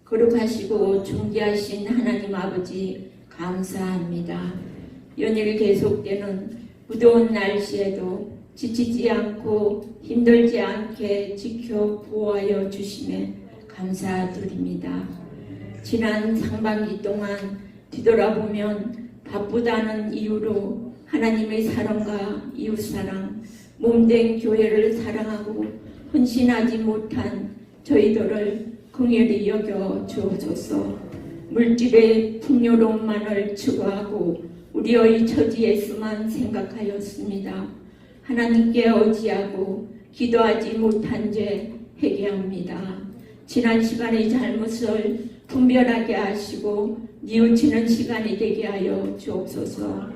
거룩하시고 존귀하신 하나님 아버지 감사합니다. 연일 계속되는 무더운 날씨에도 지치지 않고 힘들지 않게 지켜 보호하여 주심에 감사드립니다. 지난 상반기 동안 뒤돌아보면 바쁘다는 이유로 하나님의 사랑과 이웃사랑, 몸된 교회를 사랑하고 헌신하지 못한 저희들을 긍휼히 여겨 주옵소서. 물질의 풍요로움만을 추구하고 우리의 처지에서만 생각하였습니다. 하나님께 의지하고 기도하지 못한 죄 회개합니다. 지난 시간의 잘못을 분별하게 하시고 뉘우치는 시간이 되게 하여 주옵소서.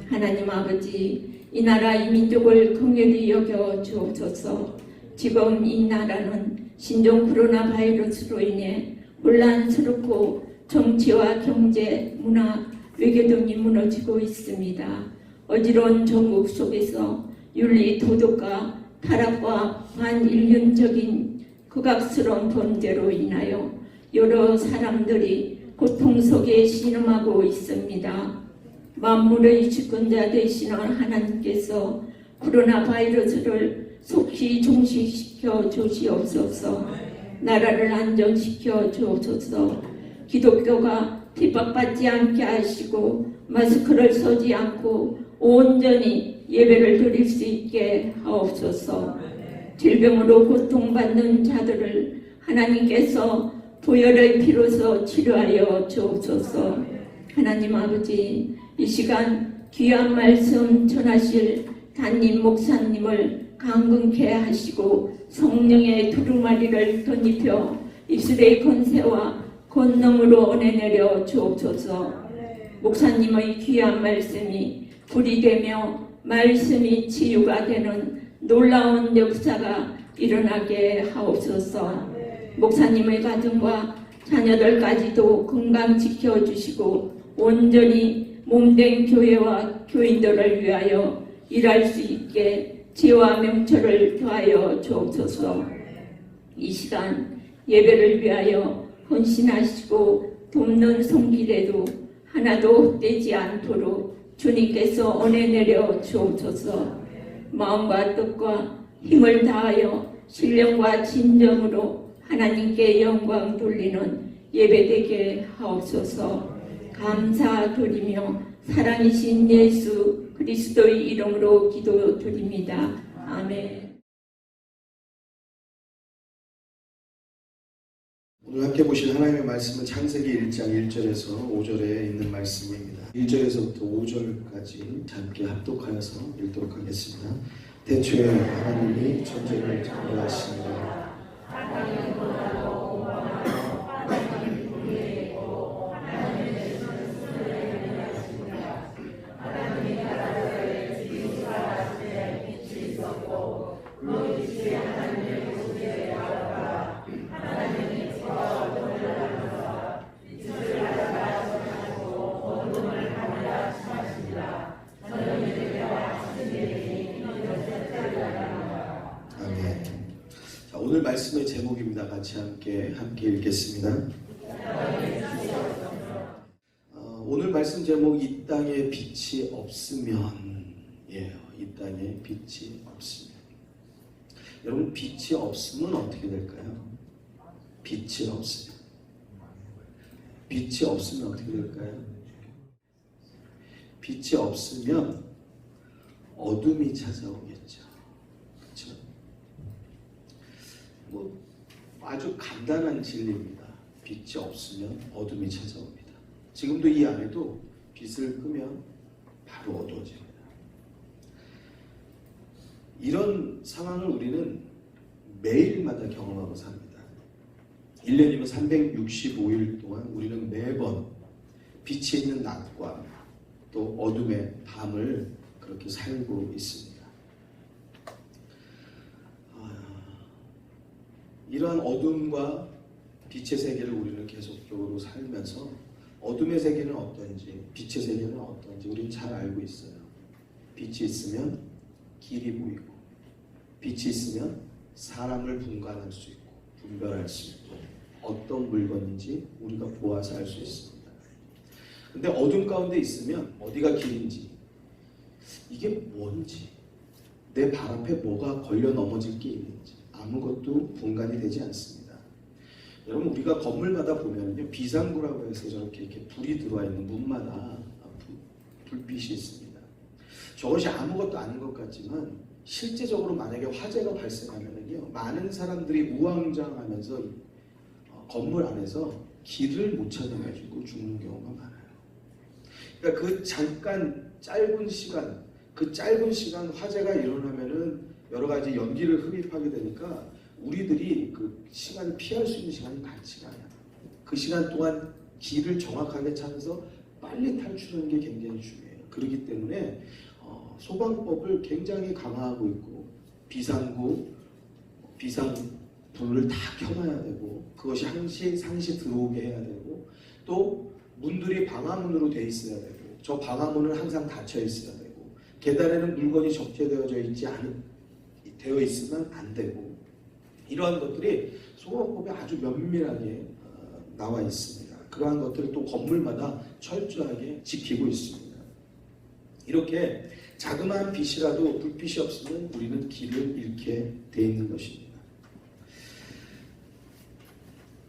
하나님 아버지, 이 나라 이 민족을 긍휼히 여겨 주옵소서. 지금 이 나라는 신종 코로나 바이러스로 인해 혼란스럽고 정치와 경제, 문화, 외교 등이 무너지고 있습니다. 어지러운 전국 속에서 윤리, 도덕과 타락과 반인륜적인 극악스러운 범죄로 인하여 여러 사람들이 고통 속에 신음하고 있습니다. 만물의 주권자 되시는 하나님께서 코로나 바이러스를 속히 종식시켜 주시옵소서. 나라를 안정시켜 주옵소서. 기독교가 핍박받지 않게 하시고 마스크를 쓰지 않고 온전히 예배를 드릴 수 있게 하옵소서. 질병으로 고통받는 자들을 하나님께서 보혈의 피로서 치료하여 주옵소서. 하나님 아버지, 이 시간 귀한 말씀 전하실 담임 목사님을 강건케 하시고 성령의 두루마리를 덧입혀 입술의 권세와 권능으로 은혜내려 주옵소서. 목사님의 귀한 말씀이 불이 되며 말씀이 치유가 되는 놀라운 역사가 일어나게 하옵소서. 목사님의 가정과 자녀들까지도 건강 지켜주시고 온전히 몸된 교회와 교인들을 위하여 일할 수 있게 지혜와 명철을 더하여 주옵소서. 이 시간 예배를 위하여 헌신하시고 돕는 손길에도 하나도 헛되지 않도록 주님께서 은혜 내려 주옵소서. 마음과 뜻과 힘을 다하여 신령과 진정으로 하나님께 영광 돌리는 예배되게 하옵소서. 감사드리며 사랑이신 예수 그리스도의 이름으로 기도드립니다. 아멘. 오늘 함께 보실 하나님의 말씀은 창세기 1장 1절에서 5절에 있는 말씀입니다. 1절에서부터 5절까지 함께 합독하여서 읽도록 하겠습니다. 태초에 하나님이 천지를 창조하시니라. 오늘 말씀의 제목입니다. 같이 함께 읽겠습니다. 오늘 말씀 제목 이 땅에 빛이 없으면이에요. 이 땅에 빛이 없으면. 여러분, 빛이 없으면 어떻게 될까요? 빛이 없으면. 빛이 없으면 어떻게 될까요? 빛이 없으면 어둠이 찾아오겠죠. 그렇죠? 아주 간단한 진리입니다. 빛이 없으면 어둠이 찾아옵니다. 지금도 이 안에도 빛을 끄면 바로 어두워집니다. 이런 상황을 우리는 매일마다 경험하고 삽니다. 1년이면 365일 동안 우리는 매번 빛이 있는 낮과 또 어둠의 밤을 그렇게 살고 있습니다. 이러한 어둠과 빛의 세계를 우리는 계속적으로 살면서 어둠의 세계는 어떤지 빛의 세계는 어떤지 우리는 잘 알고 있어요. 빛이 있으면 길이 보이고 빛이 있으면 사람을 분간할 수 있고 분별할 수 있고 어떤 물건인지 우리가 보아서 알 수 있습니다. 근데 어둠 가운데 있으면 어디가 길인지, 이게 뭔지, 내 발 앞에 뭐가 걸려 넘어질 게 있는지 아무것도 분간이 되지 않습니다. 여러분, 우리가 건물마다 보면요, 비상구라고 해서 저렇게 이렇게 불이 들어와 있는 문마다 불빛이 있습니다. 저것이 아무것도 아닌 것 같지만 실제적으로 만약에 화재가 발생하면요, 많은 사람들이 우왕좌왕하면서 건물 안에서 길을 못 찾아가지고 죽는 경우가 많아요. 그러니까 그 잠깐 짧은 시간, 그 짧은 시간 화재가 일어나면은 여러 가지 연기를 흡입하게 되니까 우리들이 그 시간을 피할 수 있는 시간이 많지가 않아요. 그 시간 동안 길을 정확하게 찾아서 빨리 탈출하는 게 굉장히 중요해요. 그렇기 때문에 소방법을 굉장히 강화하고 있고, 비상구, 비상불을 다 켜놔야 되고, 그것이 상시 들어오게 해야 되고, 또 문들이 방화문으로 돼 있어야 되고, 저 방화문은 항상 닫혀 있어야 되고, 계단에는 물건이 적재되어져 되어 있으면 안 되고, 이러한 것들이 소방법에 아주 면밀하게 나와 있습니다. 그러한 것들을 또 건물마다 철저하게 지키고 있습니다. 이렇게 자그마한 빛이라도 불빛이 없으면 우리는 길을 잃게 돼 있는 것입니다.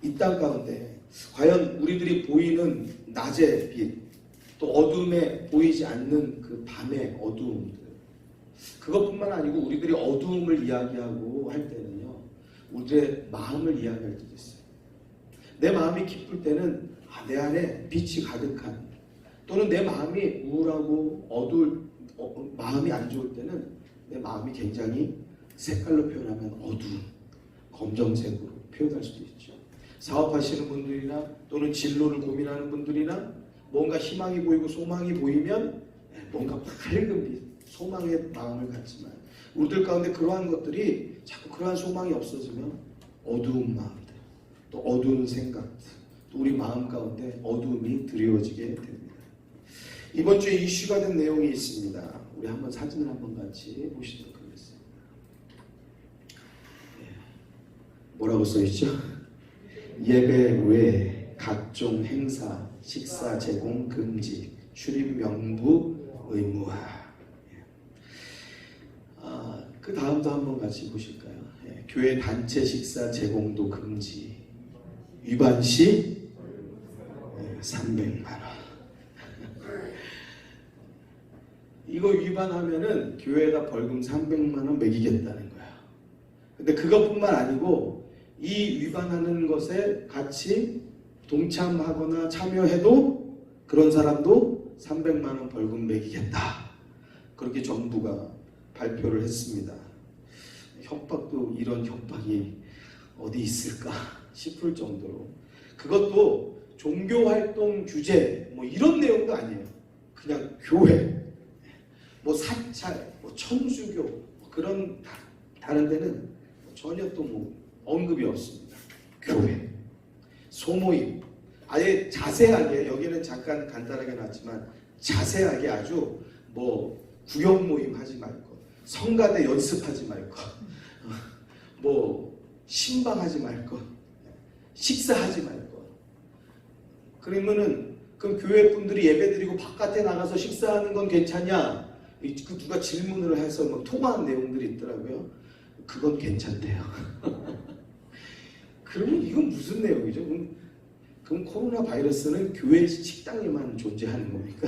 이 땅 가운데 과연 우리들이 보이는 낮의 빛, 또 어둠에 보이지 않는 그 밤의 어두움들, 그것뿐만 아니고 우리들이 어두움을 이야기하고 할 때는요, 우리의 마음을 이야기할 때도 있어요. 내 마음이 기쁠 때는 내 안에 빛이 가득한, 또는 내 마음이 우울하고 마음이 안 좋을 때는 내 마음이 굉장히 색깔로 표현하면 어두운 검정색으로 표현할 수도 있죠. 사업하시는 분들이나 또는 진로를 고민하는 분들이나 뭔가 희망이 보이고 소망이 보이면 뭔가 밝은 빛, 소망의 마음을 갖지만, 우리들 가운데 그러한 것들이 자꾸 그러한 소망이 없어지면 어두운 마음들, 또 어두운 생각들, 또 우리 마음 가운데 어두움이 드리워지게 됩니다. 이번 주에 이슈가 된 내용이 있습니다. 우리 한번 사진을 한번 같이 보시도록 하겠습니다. 뭐라고 써있죠? 예배 외 각종 행사, 식사 제공 금지, 출입 명부 의무화. 그 다음도 한번 같이 보실까요? 교회 단체 식사 제공도 금지, 위반 시 300만 원. 이거 위반하면은 교회에다 벌금 300만 원 매기겠다는 거야. 근데 그것뿐만 아니고 이 위반하는 것에 같이 동참하거나 참여해도 그런 사람도 300만 원 벌금 매기겠다. 그렇게 정부가 발표를 했습니다. 협박도, 이런 협박이 어디 있을까 싶을 정도로, 그것도 종교활동 규제 뭐 이런 내용도 아니에요. 그냥 교회, 뭐 사찰, 뭐 천주교, 뭐 그런 다른 데는 전혀 또 뭐 언급이 없습니다. 교회, 소모임, 아예 자세하게, 여기는 잠깐 간단하게 놨지만 자세하게 아주 뭐 구역 모임 하지 말고, 성가대 연습하지 말고, 뭐 신방하지 말고, 식사하지 말고. 그러면은 그럼 교회 분들이 예배드리고 바깥에 나가서 식사하는 건 괜찮냐? 그 누가 질문을 해서 뭐 통화한 내용들이 있더라고요. 그건 괜찮대요. 그러면 이건 무슨 내용이죠? 그럼 코로나 바이러스는 교회 식당에만 존재하는 겁니까?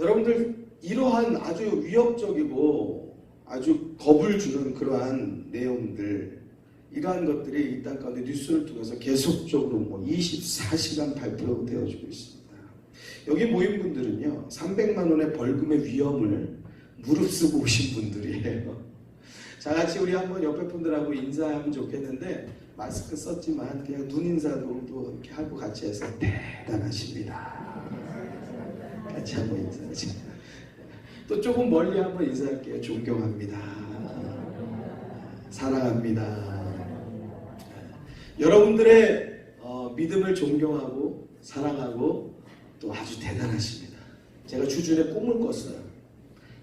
여러분들, 이러한 아주 위협적이고 아주 겁을 주는 그러한 내용들, 이러한 것들이 이 땅 가운데 뉴스를 통해서 계속적으로 뭐 24시간 발표되어지고 있습니다. 여기 모인 분들은요, 300만 원의 벌금의 위험을 무릅쓰고 오신 분들이에요. 자같이 우리 한번 옆에 분들하고 인사하면 좋겠는데, 마스크 썼지만 그냥 눈 인사도 또 이렇게 하고 같이 해서 대단하십니다. 같이 한번 인사하죠. 또 조금 멀리 한번 인사할게요. 존경합니다. 사랑합니다. 여러분들의 믿음을 존경하고 사랑하고 또 아주 대단하십니다. 제가 주중에 꿈을 꿨어요.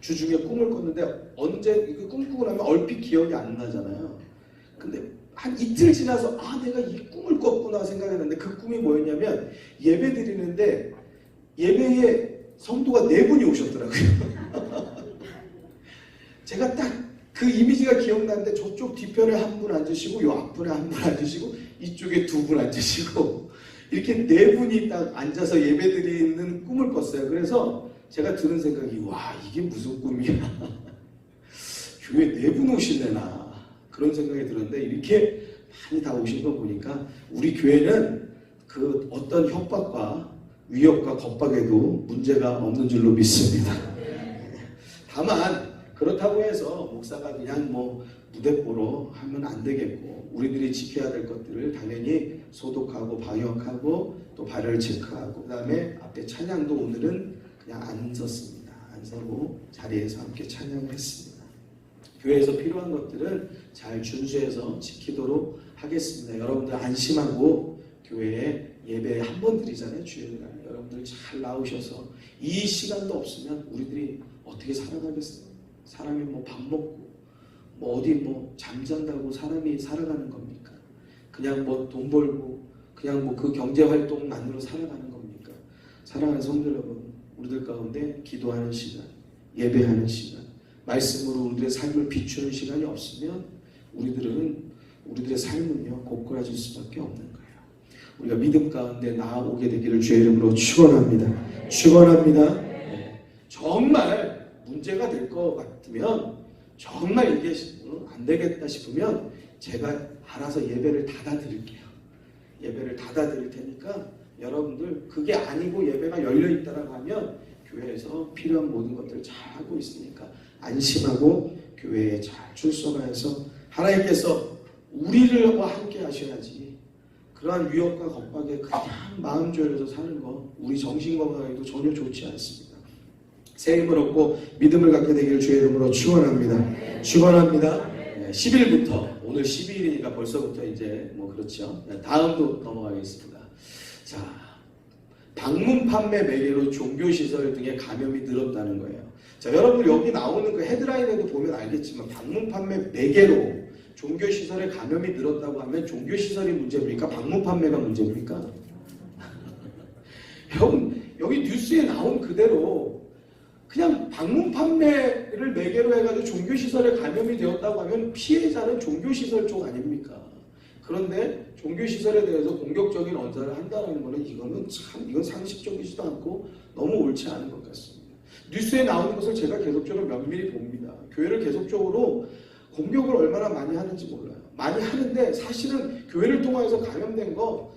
주중에 꿈을 꿨는데 언제 이거 꿈꾸고 나면 얼핏 기억이 안 나잖아요. 근데 한 이틀 지나서 내가 이 꿈을 꿨구나 생각했는데 그 꿈이 뭐였냐면 예배 드리는데 예배에 성도가 4분이 오셨더라고요. 제가 딱 그 이미지가 기억나는데 저쪽 뒤편에 한 분 앉으시고 요 앞편에 한 분 앉으시고 이쪽에 2분 앉으시고 이렇게 4분이 딱 앉아서 예배 드리는 꿈을 꿨어요. 그래서 제가 드는 생각이 와 이게 무슨 꿈이야. 교회 4분 오실래나 그런 생각이 들었는데 이렇게 많이 다 오신 거 보니까 우리 교회는 그 어떤 협박과 위협과 겁박에도 문제가 없는 줄로 믿습니다. 다만 그렇다고 해서 목사가 그냥 뭐 무대뽀로 하면 안 되겠고 우리들이 지켜야 될 것들을 당연히 소독하고 방역하고 또 발열 체크하고 그 다음에 앞에 찬양도 오늘은 그냥 안 섰습니다. 안 서고 자리에서 함께 찬양을 했습니다. 교회에서 필요한 것들은 잘 준수해서 지키도록 하겠습니다. 여러분들 안심하고 교회에 예배 한 번 드리잖아요. 주일날 여러분들 잘 나오셔서 이 시간도 없으면 우리들이 어떻게 살아가겠어요? 사람이 뭐 밥 먹고 뭐 어디 뭐 잠잔다고 사람이 살아가는 겁니까? 그냥 뭐 돈 벌고 그냥 뭐 그 경제 활동만으로 살아가는 겁니까? 사랑하는 성도 여러분, 우리들 가운데 기도하는 시간, 예배하는 시간, 말씀으로 우리들의 삶을 비추는 시간이 없으면 우리들의 삶은요 고꾸라질 수밖에 없는 거예요. 우리가 믿음 가운데 나아오게 되기를 주의 이름으로 축원합니다. 축원합니다. 정말 문제가 될 것 같으면 정말 이게 안 되겠다 싶으면 제가 알아서 예배를 닫아드릴게요. 예배를 닫아드릴 테니까 여러분들 그게 아니고 예배가 열려있다라고 하면 교회에서 필요한 모든 것들을 잘 하고 있으니까 안심하고 교회에 잘 출석해서 하나님께서 우리를 함께 하셔야지 그러한 위협과 겁박에 그냥 마음 졸여서 사는 거 우리 정신 건강에도 전혀 좋지 않습니다. 새 힘을 얻고 믿음을 갖게 되기를 주의 이름으로 축원합니다. 축원합니다. 10일부터 오늘 12일이니까 벌써부터 이제 뭐 그렇죠. 다음도 넘어가겠습니다. 자, 방문 판매 매개로 종교시설 등의 감염이 늘었다는 거예요. 자, 여러분 여기 나오는 그 헤드라인에도 보면 알겠지만 방문 판매 매개로 종교시설에 감염이 늘었다고 하면 종교시설이 문제입니까? 방문 판매가 문제입니까? 여기 뉴스에 나온 그대로 그냥 방문 판매를 매개로 해가지고 종교시설에 감염이 되었다고 하면 피해자는 종교시설 쪽 아닙니까? 그런데 종교시설에 대해서 공격적인 언사를 한다는 것은 이건 상식적이지도 않고 너무 옳지 않은 것 같습니다. 뉴스에 나오는 것을 제가 계속적으로 면밀히 봅니다. 교회를 계속적으로 공격을 얼마나 많이 하는지 몰라요. 많이 하는데 사실은 교회를 통해서 감염된 거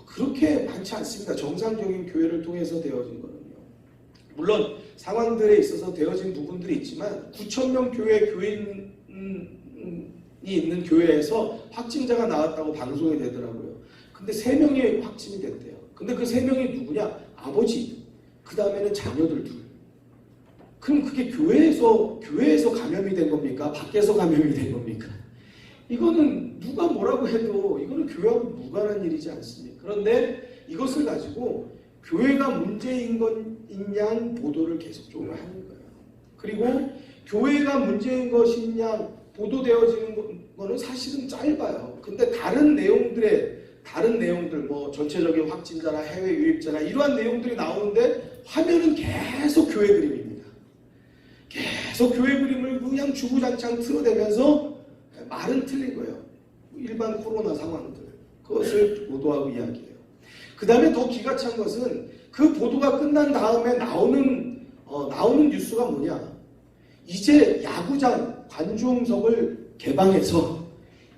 그렇게 많지 않습니다. 정상적인 교회를 통해서 되어진 거는요. 물론 상황들에 있어서 되어진 부분들이 있지만 9,000명 교인이 있는 교회에서 확진자가 나왔다고 방송이 되더라고요. 근데 3명이 확진이 됐대요. 근데 그 3명이 누구냐? 아버지, 그 다음에는 자녀들 둘. 그럼 그게 교회에서 감염이 된 겁니까? 밖에서 감염이 된 겁니까? 이거는 누가 뭐라고 해도 이거는 교회하고 무관한 일이지 않습니까? 그런데 이것을 가지고 교회가 문제인 양 보도를 계속적으로 하는 거예요. 그리고 교회가 문제인 것인 양 보도되어지는 거는 사실은 짧아요. 근데 다른 내용들 뭐 전체적인 확진자나 해외 유입자나 이러한 내용들이 나오는데 화면은 계속 교회 그림입니다. 계속 교회 그림을 그냥 주구장창 틀어대면서 말은 틀린 거예요. 일반 코로나 상황들 그것을 보도하고 이야기해요. 그 다음에 더 기가 찬 것은 그 보도가 끝난 다음에 나오는 뉴스가 뭐냐? 이제 야구장 관중석을 개방해서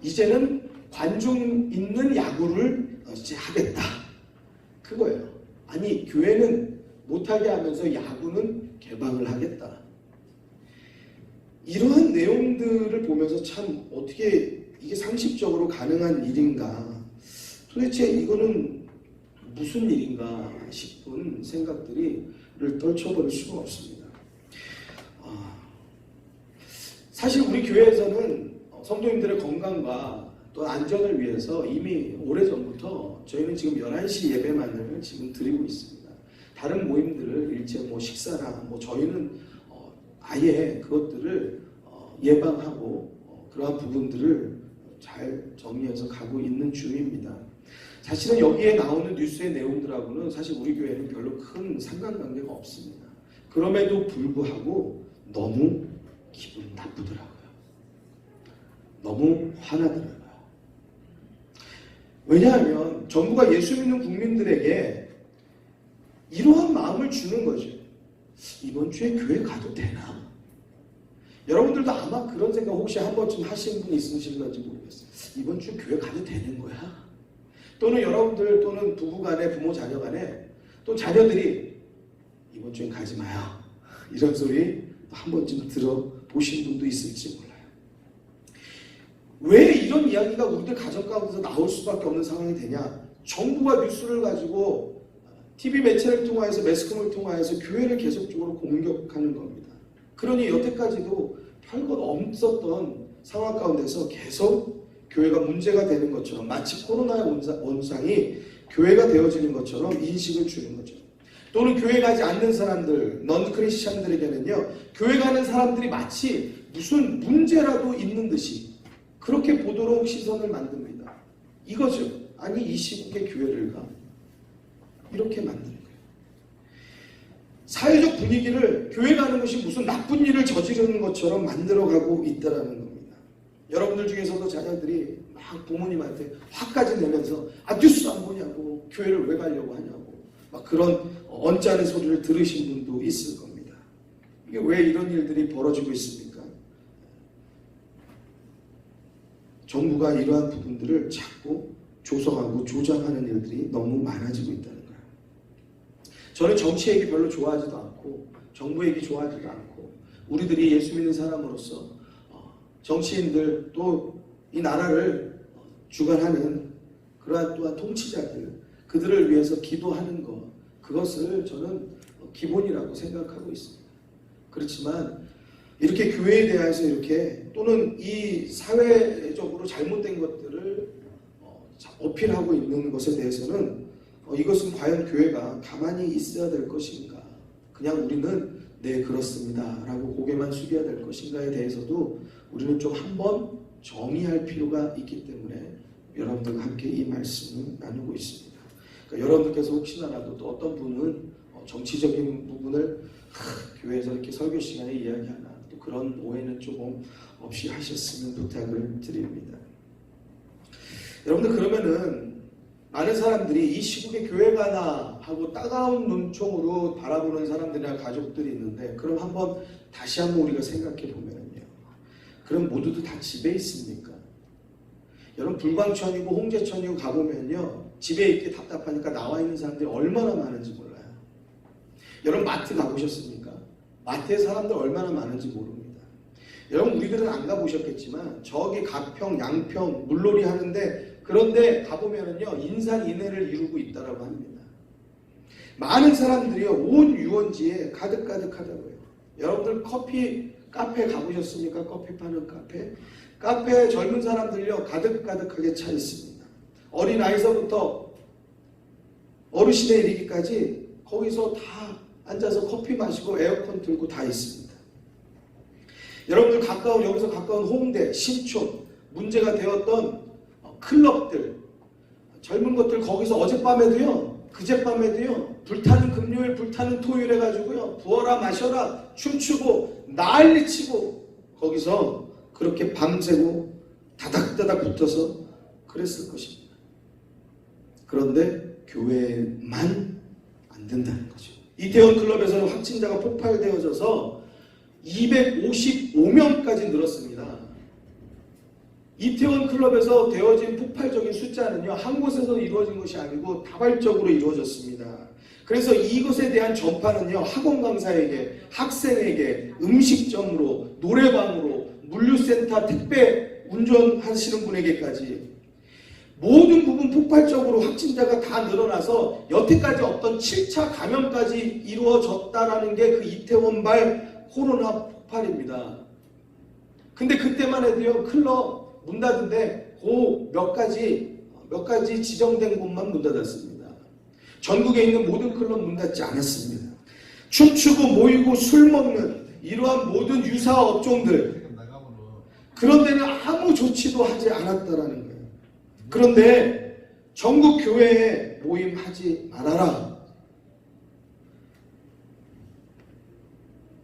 이제는 관중 있는 야구를 이제 하겠다. 그거예요. 아니 교회는 못하게 하면서 야구는 개방을 하겠다. 이러한 내용들을 보면서 참 어떻게 이게 상식적으로 가능한 일인가? 도대체 이거는 무슨 일인가 싶은 생각들을 떨쳐버릴 수가 없습니다. 사실 우리 교회에서는 성도님들의 건강과 또 안전을 위해서 이미 오래전부터 저희는 지금 11시 예배만을 지금 드리고 있습니다. 다른 모임들을 일체 뭐 식사나 뭐 저희는 아예 그것들을 예방하고 그러한 부분들을 잘 정리해서 가고 있는 중입니다. 사실은 여기에 나오는 뉴스의 내용들하고는 사실 우리 교회는 별로 큰 상관관계가 없습니다. 그럼에도 불구하고 너무 기분 나쁘더라고요. 너무 화나더라고요. 왜냐하면 정부가 예수 믿는 국민들에게 이러한 마음을 주는 거죠. 이번 주에 교회 가도 되나? 여러분들도 아마 그런 생각 혹시 한 번쯤 하신 분 있으실런지 모르겠어요. 이번 주 교회 가도 되는 거야? 또는 여러분들 또는 부부간에 부모 자녀간에 또 자녀들이 이번 주엔 가지 마요. 이런 소리 한 번쯤 들어보신 분도 있을지 몰라요. 왜 이런 이야기가 우리들 가정 가운데서 나올 수밖에 없는 상황이 되냐? 정부가 뉴스를 가지고 TV 매체를 통하여서 매스컴을 통하여서 교회를 계속적으로 공격하는 겁니다. 그러니 여태까지도 별것 없었던 상황 가운데서 계속 교회가 문제가 되는 것처럼 마치 코로나의 원상이 교회가 되어지는 것처럼 인식을 주는 거죠. 또는 교회 가지 않는 사람들, 넌 크리스찬들에게는요, 교회 가는 사람들이 마치 무슨 문제라도 있는 듯이 그렇게 보도록 시선을 만듭니다. 이거죠. 아니 이 시국에 교회를 가? 이렇게 만드는 거예요. 사회적 분위기를 교회 가는 것이 무슨 나쁜 일을 저지르는 것처럼 만들어가고 있다는 겁니다. 여러분들 중에서도 자녀들이 막 부모님한테 화까지 내면서 뉴스 안 보냐고, 교회를 왜 가려고 하냐고 막 그런 언짢은 소리를 들으신 분도 있을 겁니다. 이게 왜 이런 일들이 벌어지고 있습니까? 정부가 이러한 부분들을 자꾸 조성하고 조장하는 일들이 너무 많아지고 있다는 거예요. 저는 정치 얘기 별로 좋아하지도 않고 정부 얘기 좋아하지도 않고 우리들이 예수 믿는 사람으로서 정치인들 또 이 나라를 주관하는 그러한 또한 통치자들 그들을 위해서 기도하는 것 그것을 저는 기본이라고 생각하고 있습니다. 그렇지만 이렇게 교회에 대해서 이렇게 또는 이 사회적으로 잘못된 것들을 어필하고 있는 것에 대해서는 이것은 과연 교회가 가만히 있어야 될 것인가, 그냥 우리는 네 그렇습니다 라고 고개만 숙여야 될 것인가에 대해서도 우리는 좀 한번 정의할 필요가 있기 때문에 여러분들과 함께 이 말씀을 나누고 있습니다. 그러니까 여러분들께서 혹시나라도 또 어떤 분은 정치적인 부분을 교회에서 이렇게 설교 시간에 이야기하나 또 그런 오해는 조금 없이 하셨으면 부탁을 드립니다. 여러분들 그러면은 많은 사람들이 이 시국에 교회 가나 하고 따가운 눈총으로 바라보는 사람들이나 가족들이 있는데 그럼 한번 다시 한번 우리가 생각해 보면요. 그럼 모두도 다 집에 있습니까? 여러분 불광천이고 홍제천이고 가보면요. 집에 있기 답답하니까 나와 있는 사람들이 얼마나 많은지 몰라요. 여러분 마트 가보셨습니까? 마트에 사람들 얼마나 많은지 모릅니다. 여러분 우리들은 안 가보셨겠지만 저기 가평, 양평, 물놀이 하는데 그런데 가보면은요 인산인해를 이루고 있다라고 합니다. 많은 사람들이요 온 유원지에 가득가득하다고요. 여러분들 커피 카페 가보셨습니까? 커피 파는 카페. 카페에 젊은 사람들요 가득가득하게 차 있습니다. 어린아이서부터 어르신에 이르기까지 거기서 다 앉아서 커피 마시고 에어컨 틀고 다 있습니다. 여러분들 여기서 가까운 홍대, 신촌 문제가 되었던 클럽들 젊은 것들 거기서 어젯밤에도요 그젯밤에도요 불타는 금요일 불타는 토요일 해가지고요 부어라 마셔라 춤추고 난리치고 거기서 그렇게 밤새고 다닥다닥 붙어서 그랬을 것입니다. 그런데 교회만 안 된다는 거죠. 이태원 클럽에서는 확진자가 폭발되어져서 255명까지 늘었습니다. 이태원 클럽에서 되어진 폭발적인 숫자는요 한 곳에서 이루어진 것이 아니고 다발적으로 이루어졌습니다. 그래서 이것에 대한 전파는요 학원 강사에게, 학생에게, 음식점으로, 노래방으로, 물류센터, 택배 운전하시는 분에게까지 모든 부분 폭발적으로 확진자가 다 늘어나서 여태까지 없던 7차 감염까지 이루어졌다라는 게 그 이태원발 코로나 폭발입니다. 근데 그때만 해도요 클럽 문 닫은데 그 몇 가지 지정된 곳만 문 닫았습니다. 전국에 있는 모든 클럽 문 닫지 않았습니다. 춤추고 모이고 술 먹는 이러한 모든 유사 업종들 그런 데는 아무 조치도 하지 않았다라는 거예요. 그런데 전국 교회에 모임하지 말아라.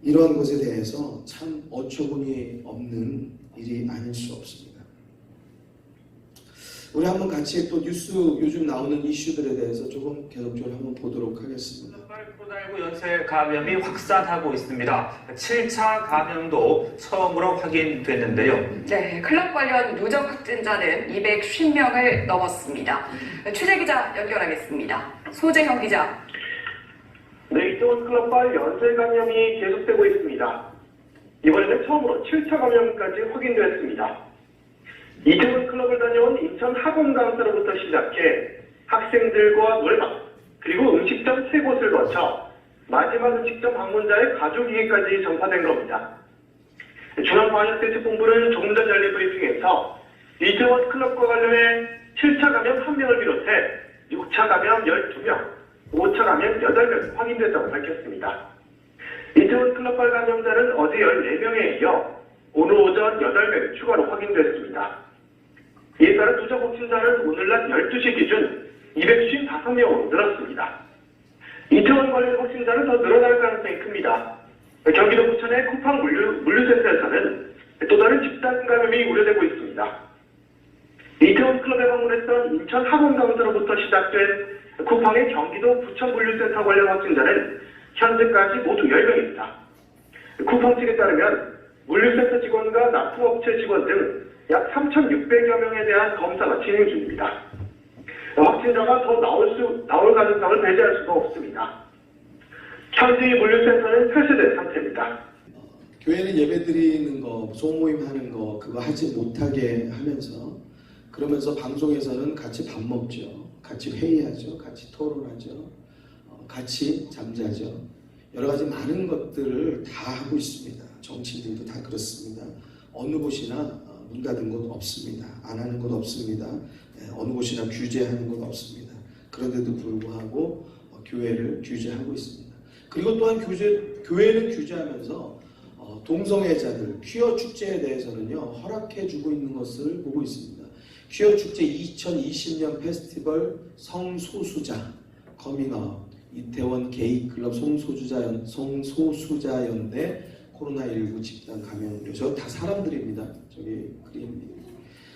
이러한 것에 대해서 참 어처구니 없는 일이 아닐 수 없습니다. 우리 한번 같이 또 뉴스 요즘 나오는 이슈들에 대해서 조금 계속적으로 한번 보도록 하겠습니다. 코로나19 연쇄 감염이 확산하고 있습니다. 7차 감염도 처음으로 확인됐는데요. 네, 클럽 관련 누적 확진자는 250명을 넘었습니다. 취재 기자 연결하겠습니다. 소재형 기자. 네, 이태원 클럽발 연쇄 감염이 계속되고 있습니다. 이번에는 처음으로 7차 감염까지 확인됐습니다. 이태원 클럽을 다녀온 인천 학원 강사로부터 시작해 학생들과 노래방, 그리고 음식점 3곳을 거쳐 마지막 음식점 방문자의 가족에게까지 전파된 겁니다. 중앙방역대책본부는 조금 전 열린 브리핑에서 이태원 클럽과 관련해 7차 감염 1명을 비롯해 6차 감염 12명, 5차 감염 8명 확인됐다고 밝혔습니다. 이태원 클럽발 감염자는 어제 14명에 이어 오늘 오전 8명 추가로 확인됐습니다. 이에 따라 누적 확진자는 오늘 낮 12시 기준 255명으로 늘었습니다. 이태원 관련 확진자는 더 늘어날 가능성이 큽니다. 경기도 부천의 쿠팡 물류센터에서는 또 다른 집단 감염이 우려되고 있습니다. 이태원 클럽에 방문했던 인천 학원 강사로부터 시작된 쿠팡의 경기도 부천 물류센터 관련 확진자는 현재까지 모두 10명입니다. 쿠팡 측에 따르면 물류센터 직원과 납품업체 직원 등 약 3,600여 명에 대한 검사가 진행 중입니다. 확진자가 더 나올 가능성을 배제할 수가 없습니다. 현재 이 물류센터는 폐쇄된 상태입니다. 교회는 예배드리는 거, 소모임 하는 거 그거 하지 못하게 하면서 그러면서 방송에서는 같이 밥 먹죠. 같이 회의하죠. 같이 토론하죠. 같이 잠자죠. 여러 가지 많은 것들을 다 하고 있습니다. 정치인들도 다 그렇습니다. 어느 곳이나 문 닫은 곳 없습니다. 안 하는 곳 없습니다. 어느 곳이나 규제하는 곳 없습니다. 그런데도 불구하고 교회를 규제하고 있습니다. 그리고 또한 교회는 규제하면서 동성애자들, 퀴어 축제에 대해서는요 허락해주고 있는 것을 보고 있습니다. 퀴어 축제 2020년 페스티벌 성소수자 커밍아웃 이태원 게이클럽 성소수자연대 코로나19 집단 감염 저 다 사람들입니다. 저기 그림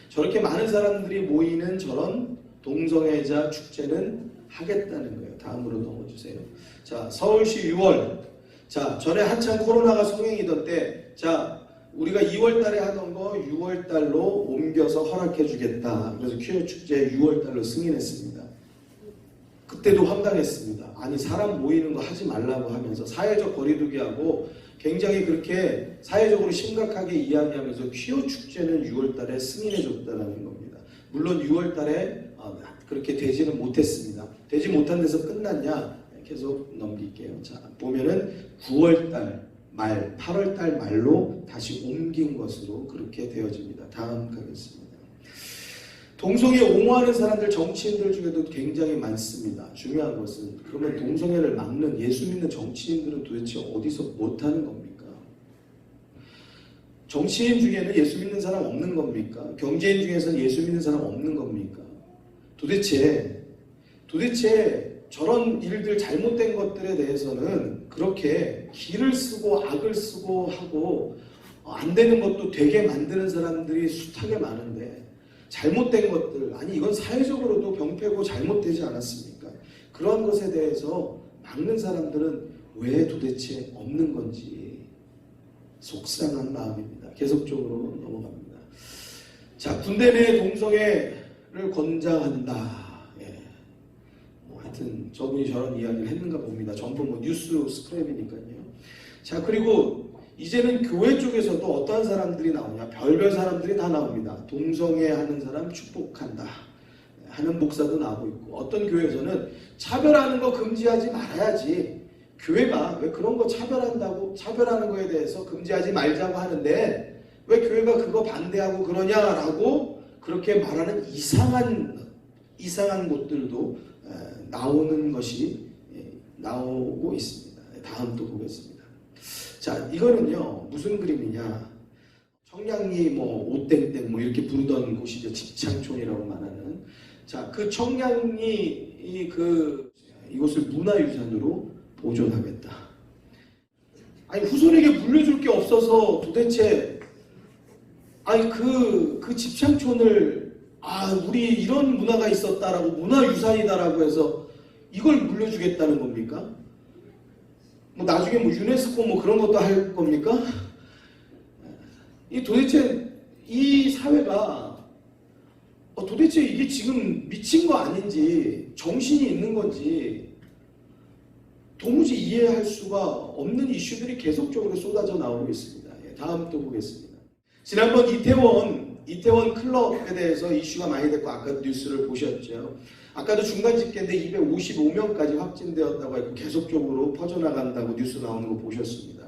저렇게 많은 사람들이 모이는 저런 동성애자 축제는 하겠다는 거예요. 다음으로 넘어주세요. 자, 서울시 6월. 자, 전에 한참 코로나가 성행이던 때, 자, 우리가 2월 달에 하던 거 6월 달로 옮겨서 허락해 주겠다. 그래서 퀴어 축제 6월 달로 승인했습니다. 그때도 황당했습니다. 아니, 사람 모이는 거 하지 말라고 하면서 사회적 거리두기하고 굉장히 그렇게 사회적으로 심각하게 이야기하면서 퀴어 축제는 6월 달에 승인해 줬다는 겁니다. 물론 6월 달에 그렇게 되지는 못했습니다. 되지 못한 데서 끝났냐? 계속 넘길게요. 자, 보면은 9월 달 말, 8월 달 말로 다시 옮긴 것으로 그렇게 되어집니다. 다음 가겠습니다. 동성애 옹호하는 사람들, 정치인들 중에도 굉장히 많습니다. 중요한 것은 그러면 동성애를 막는 예수 믿는 정치인들은 도대체 어디서 못하는 겁니까? 정치인 중에는 예수 믿는 사람 없는 겁니까? 경제인 중에서는 예수 믿는 사람 없는 겁니까? 도대체 저런 일들 잘못된 것들에 대해서는 그렇게 기를 쓰고 악을 쓰고 하고 안 되는 것도 되게 만드는 사람들이 숱하게 많은데 잘못된 것들, 아니 이건 사회적으로도 병폐고 잘못되지 않았습니까? 그런 것에 대해서 막는 사람들은 왜 도대체 없는 건지 속상한 마음입니다. 계속적으로 넘어갑니다. 자, 군대 내 동성애를 권장한다. 예. 뭐 하여튼 저분이 저런 이야기를 했는가 봅니다. 전부 뭐 뉴스 스크랩이니까요. 자, 그리고 이제는 교회 쪽에서도 어떠한 사람들이 나오냐, 별별 사람들이 다 나옵니다. 동성애 하는 사람 축복한다 하는 목사도 나오고 있고, 어떤 교회에서는 차별하는 거 금지하지 말아야지, 교회가 왜 그런 거 차별하는 거에 대해서 금지하지 말자고 하는데 왜 교회가 그거 반대하고 그러냐라고 그렇게 말하는 이상한 곳들도 나오는 것이 나오고 있습니다. 다음 또 보겠습니다. 자, 이거는요 무슨 그림이냐, 청량리 뭐 오땡땡 뭐 이렇게 부르던 곳이죠. 집창촌이라고 말하는 자, 그 청량리 이곳을 문화유산으로 보존하겠다. 아니 후손에게 물려줄 게 없어서 도대체 그 집창촌을 우리 이런 문화가 있었다라고 문화유산이다라고 해서 이걸 물려주겠다는 겁니까? 뭐 나중에 뭐 유네스코 뭐 그런 것도 할 겁니까? 도대체 이 사회가 도대체 이게 지금 미친 거 아닌지 정신이 있는 건지 도무지 이해할 수가 없는 이슈들이 계속적으로 쏟아져 나오고 있습니다. 다음 또 보겠습니다. 지난번 이태원 클럽에 대해서 이슈가 많이 됐고 아까 뉴스를 보셨죠. 아까도 중간 집계인데 255명까지 확진되었다고 했고 계속적으로 퍼져나간다고 뉴스 나오는 거 보셨습니다.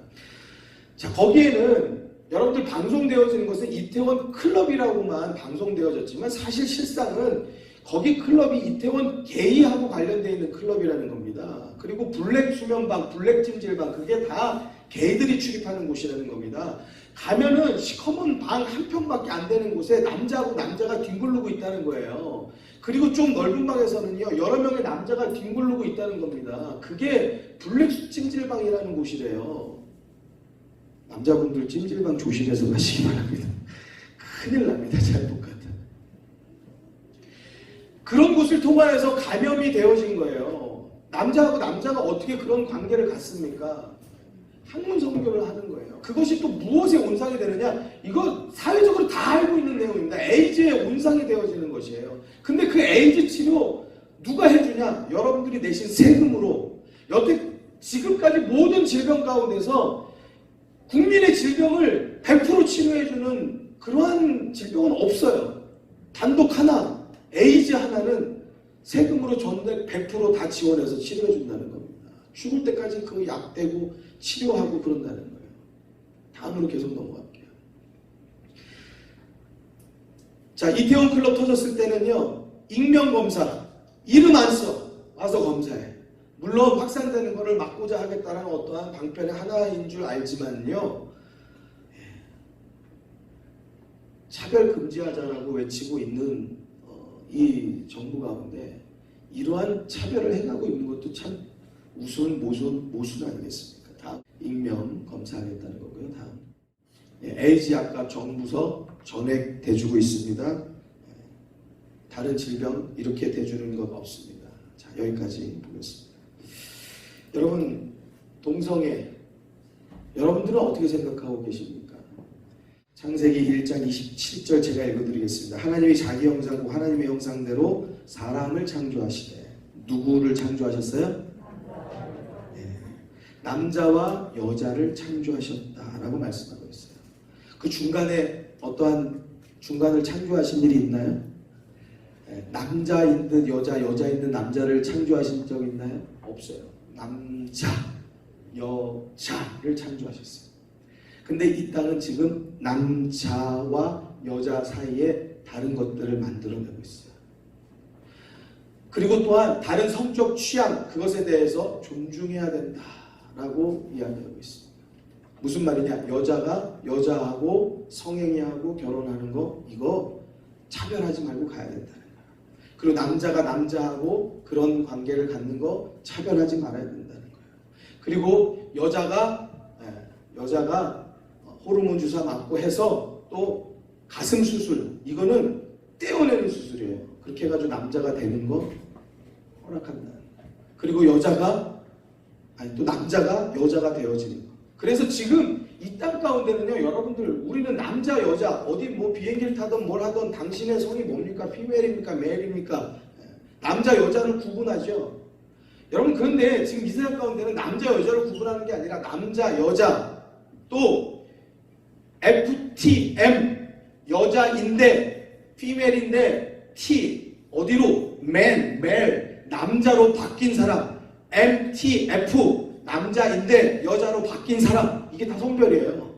자, 거기에는 여러분들 방송되어지는 것은 이태원 클럽이라고만 방송되어졌지만 사실 실상은 거기 클럽이 이태원 게이하고 관련되어 있는 클럽이라는 겁니다. 그리고 블랙 수면방, 블랙 찜질방 그게 다 게이들이 출입하는 곳이라는 겁니다. 가면은 시커먼 방 한 평밖에 안 되는 곳에 남자하고 남자가 뒹굴르고 있다는 거예요. 그리고 좀 넓은 방에서는요 여러 명의 남자가 뒹굴르고 있다는 겁니다. 그게 블랙 찜질방이라는 곳이래요. 남자분들 찜질방 조심해서 가시기 바랍니다. 큰일 납니다. 잘못 갔다. 그런 곳을 통과해서 감염이 되어진 거예요. 남자하고 남자가 어떻게 그런 관계를 갖습니까? 학문 성교를 하는 거예요. 그것이 또 무엇에 온상이 되느냐? 이거 사회적으로 다 알고 있는 내용입니다. 에이즈에 온상이 되어지는 것이에요. 근데 그 에이즈 치료 누가 해주냐? 여러분들이 내신 세금으로. 여태 지금까지 모든 질병 가운데서 국민의 질병을 100% 치료해주는 그러한 질병은 없어요. 단독 하나, 에이즈 하나는 세금으로 전액 100% 다 지원해서 치료해준다는 겁니다. 죽을 때까지 그 약 대고 치료하고 그런다는 거예요. 다음으로 계속 넘어갈게요. 자, 이태원 클럽 터졌을 때는요, 익명검사, 이름 안 써, 와서 검사해. 물론 확산되는 것을 막고자 하겠다는 어떠한 방편의 하나인 줄 알지만요, 차별 금지하자라고 외치고 있는 이 정부 가운데 이러한 차별을 행하고 있는 것도 참 우스운 모순 아니겠습니까? 다음 익명 검사하겠다는 거고요. 다음 에이즈 약값 정부서 전액 대주고 있습니다. 다른 질병 이렇게 대주는 것 없습니다. 자, 여기까지 보겠습니다. 여러분, 동성애 여러분들은 어떻게 생각하고 계십니까? 창세기 1장 27절 제가 읽어드리겠습니다. 하나님이 자기 형상과 하나님의 형상대로 사람을 창조하시되 누구를 창조하셨어요? 네. 남자와 여자를 창조하셨다라고 말씀하고 있어요. 그 중간에 어떠한 중간을 창조하신 일이 있나요? 네. 남자인 듯 여자인 듯 남자를 창조하신 적 있나요? 없어요. 남자, 여자를 창조하셨어요. 근데 이 땅은 지금 남자와 여자 사이에 다른 것들을 만들어내고 있어요. 그리고 또한 다른 성적 취향, 그것에 대해서 존중해야 된다라고 이야기하고 있습니다. 무슨 말이냐? 여자가 여자하고 성행위하고 결혼하는 거 이거 차별하지 말고 가야 된다는 거예요. 그리고 남자가 남자하고 그런 관계를 갖는 거 차별하지 말아야 된다는 거예요. 그리고 여자가 호르몬 주사 맞고 해서 또 가슴 수술, 이거는 떼어내는 수술이에요. 그렇게 해가지고 남자가 되는 거 허락한다. 그리고 또 남자가 여자가 되어지는 거. 그래서 지금 이 땅 가운데는요, 여러분들, 우리는 남자, 여자, 어디 뭐 비행기를 타든 뭘 하든 당신의 성이 뭡니까? 피메일입니까? 메일입니까? 남자, 여자를 구분하죠. 여러분, 그런데 지금 이 세상 가운데는 남자, 여자를 구분하는 게 아니라 남자, 여자, 또 FTM, 여자인데, 피메일인데, T, 어디로? 맨, 남자로 바뀐 사람. MTF, 남자인데, 여자로 바뀐 사람. 이게 다 성별이에요.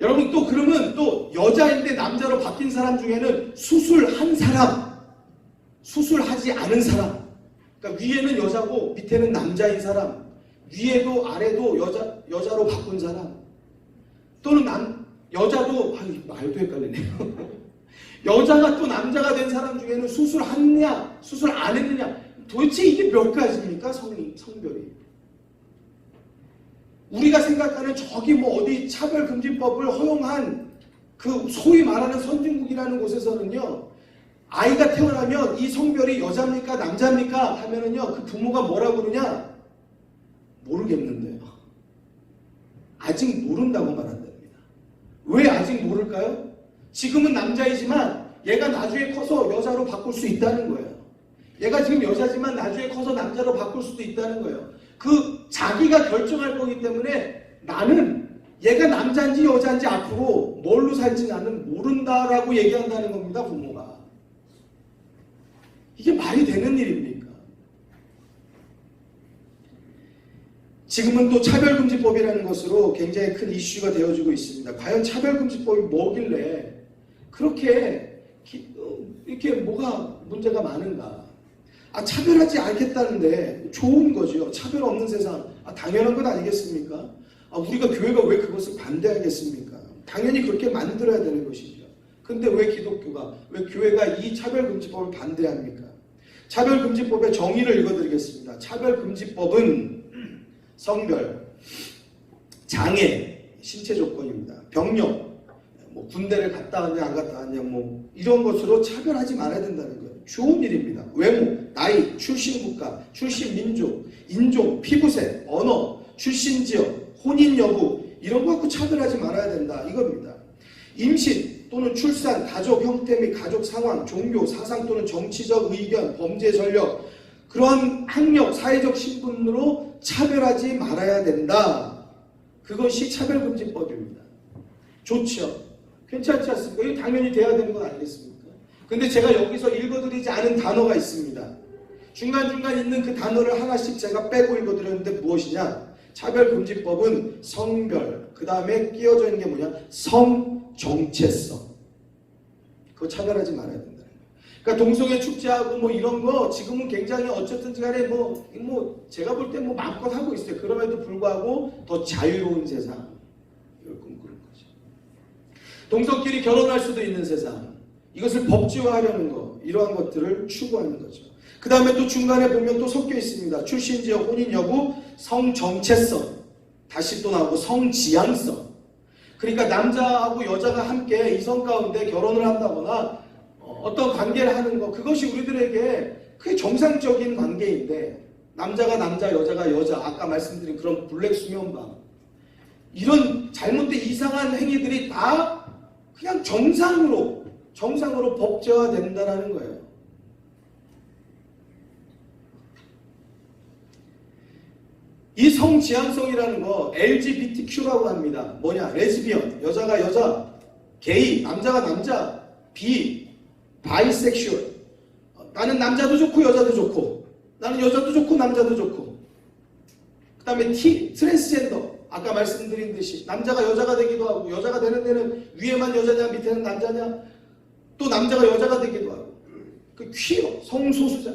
여러분, 또 그러면 또 여자인데 남자로 바뀐 사람 중에는 수술한 사람, 수술하지 않은 사람. 그러니까 위에는 여자고 밑에는 남자인 사람. 위에도 아래도 여자로 바꾼 사람. 또는 여자도 말도 헷갈리네요. 여자가 또 남자가 된 사람 중에는 수술했냐, 수술 안 했느냐, 도대체 이게 몇 가지입니까? 성별이. 우리가 생각하는 저기 뭐 어디 차별금지법을 허용한 그 소위 말하는 선진국이라는 곳에서는요, 아이가 태어나면 이 성별이 여자입니까 남자입니까 하면은요, 그 부모가 뭐라고 그러냐? 모르겠는데요. 아직 모른다고 말한답니다. 왜 아직 모를까요? 지금은 남자이지만 얘가 나중에 커서 여자로 바꿀 수 있다는 거예요. 얘가 지금 여자지만 나중에 커서 남자로 바꿀 수도 있다는 거예요. 그 자기가 결정할 거기 때문에 나는 얘가 남자인지 여자인지 앞으로 뭘로 살지 나는 모른다라고 얘기한다는 겁니다. 부모가. 이게 말이 되는 일입니까? 지금은 또 차별금지법이라는 것으로 굉장히 큰 이슈가 되어지고 있습니다. 과연 차별금지법이 뭐길래 그렇게 이렇게 뭐가 문제가 많은가? 차별하지 않겠다는데 좋은 거죠. 차별 없는 세상. 당연한 것 아니겠습니까? 우리가 교회가 왜 그것을 반대하겠습니까? 당연히 그렇게 만들어야 되는 것이죠. 근데 왜 기독교가, 왜 교회가 이 차별금지법을 반대합니까? 차별금지법의 정의를 읽어드리겠습니다. 차별금지법은 성별, 장애, 신체 조건입니다. 병력, 뭐 군대를 갔다 왔냐 안 갔다 왔냐 뭐 이런 것으로 차별하지 말아야 된다는 거예요. 좋은 일입니다. 외모, 나이, 출신 국가, 출신 민족, 인종, 피부색, 언어, 출신 지역, 혼인 여부 이런 거 갖고 차별하지 말아야 된다 이겁니다. 임신 또는 출산, 가족 형태 및 가족 상황, 종교, 사상 또는 정치적 의견, 범죄 전력 그러한 학력, 사회적 신분으로 차별하지 말아야 된다. 그것이 차별금지법입니다. 좋죠. 괜찮지 않습니까? 이거 당연히 돼야 되는 건 아니겠습니까? 근데 제가 여기서 읽어드리지 않은 단어가 있습니다. 중간중간 있는 그 단어를 하나씩 제가 빼고 읽어드렸는데 무엇이냐? 차별금지법은 성별, 그 다음에 끼어져 있는 게 뭐냐? 성정체성. 그거 차별하지 말아야 된다는 거예요. 그러니까 동성애 축제하고 뭐 이런 거 지금은 굉장히 어쨌든 간에 뭐 제가 볼 때 뭐 마음껏 하고 있어요. 그럼에도 불구하고 더 자유로운 세상. 이걸 꿈꾸는 거죠. 동성끼리 결혼할 수도 있는 세상. 이것을 법제화하려는 거. 이러한 것들을 추구하는 거죠. 그 다음에 또 중간에 보면 또 섞여 있습니다. 출신 지역, 혼인 여부, 성 정체성, 다시 또 나오고 성지향성. 그러니까 남자하고 여자가 함께 이성 가운데 결혼을 한다거나 어떤 관계를 하는 거, 그것이 우리들에게 그게 정상적인 관계인데 남자가 남자, 여자가 여자, 아까 말씀드린 그런 블랙 수면방 이런 잘못된 이상한 행위들이 다 그냥 정상으로 법제화된다는 거예요. 이 성지향성이라는 거 LGBTQ라고 합니다. 뭐냐? 레즈비언, 여자가 여자, 게이, 남자가 남자, 바이섹슈얼. 나는 남자도 좋고 여자도 좋고, 나는 여자도 좋고 남자도 좋고. 그 다음에 트랜스젠더. 아까 말씀드린 듯이 남자가 여자가 되기도 하고, 여자가 되는 데는 위에만 여자냐 밑에는 남자냐, 또 남자가 여자가 되기도 하고. 그 퀴어, 성소수자.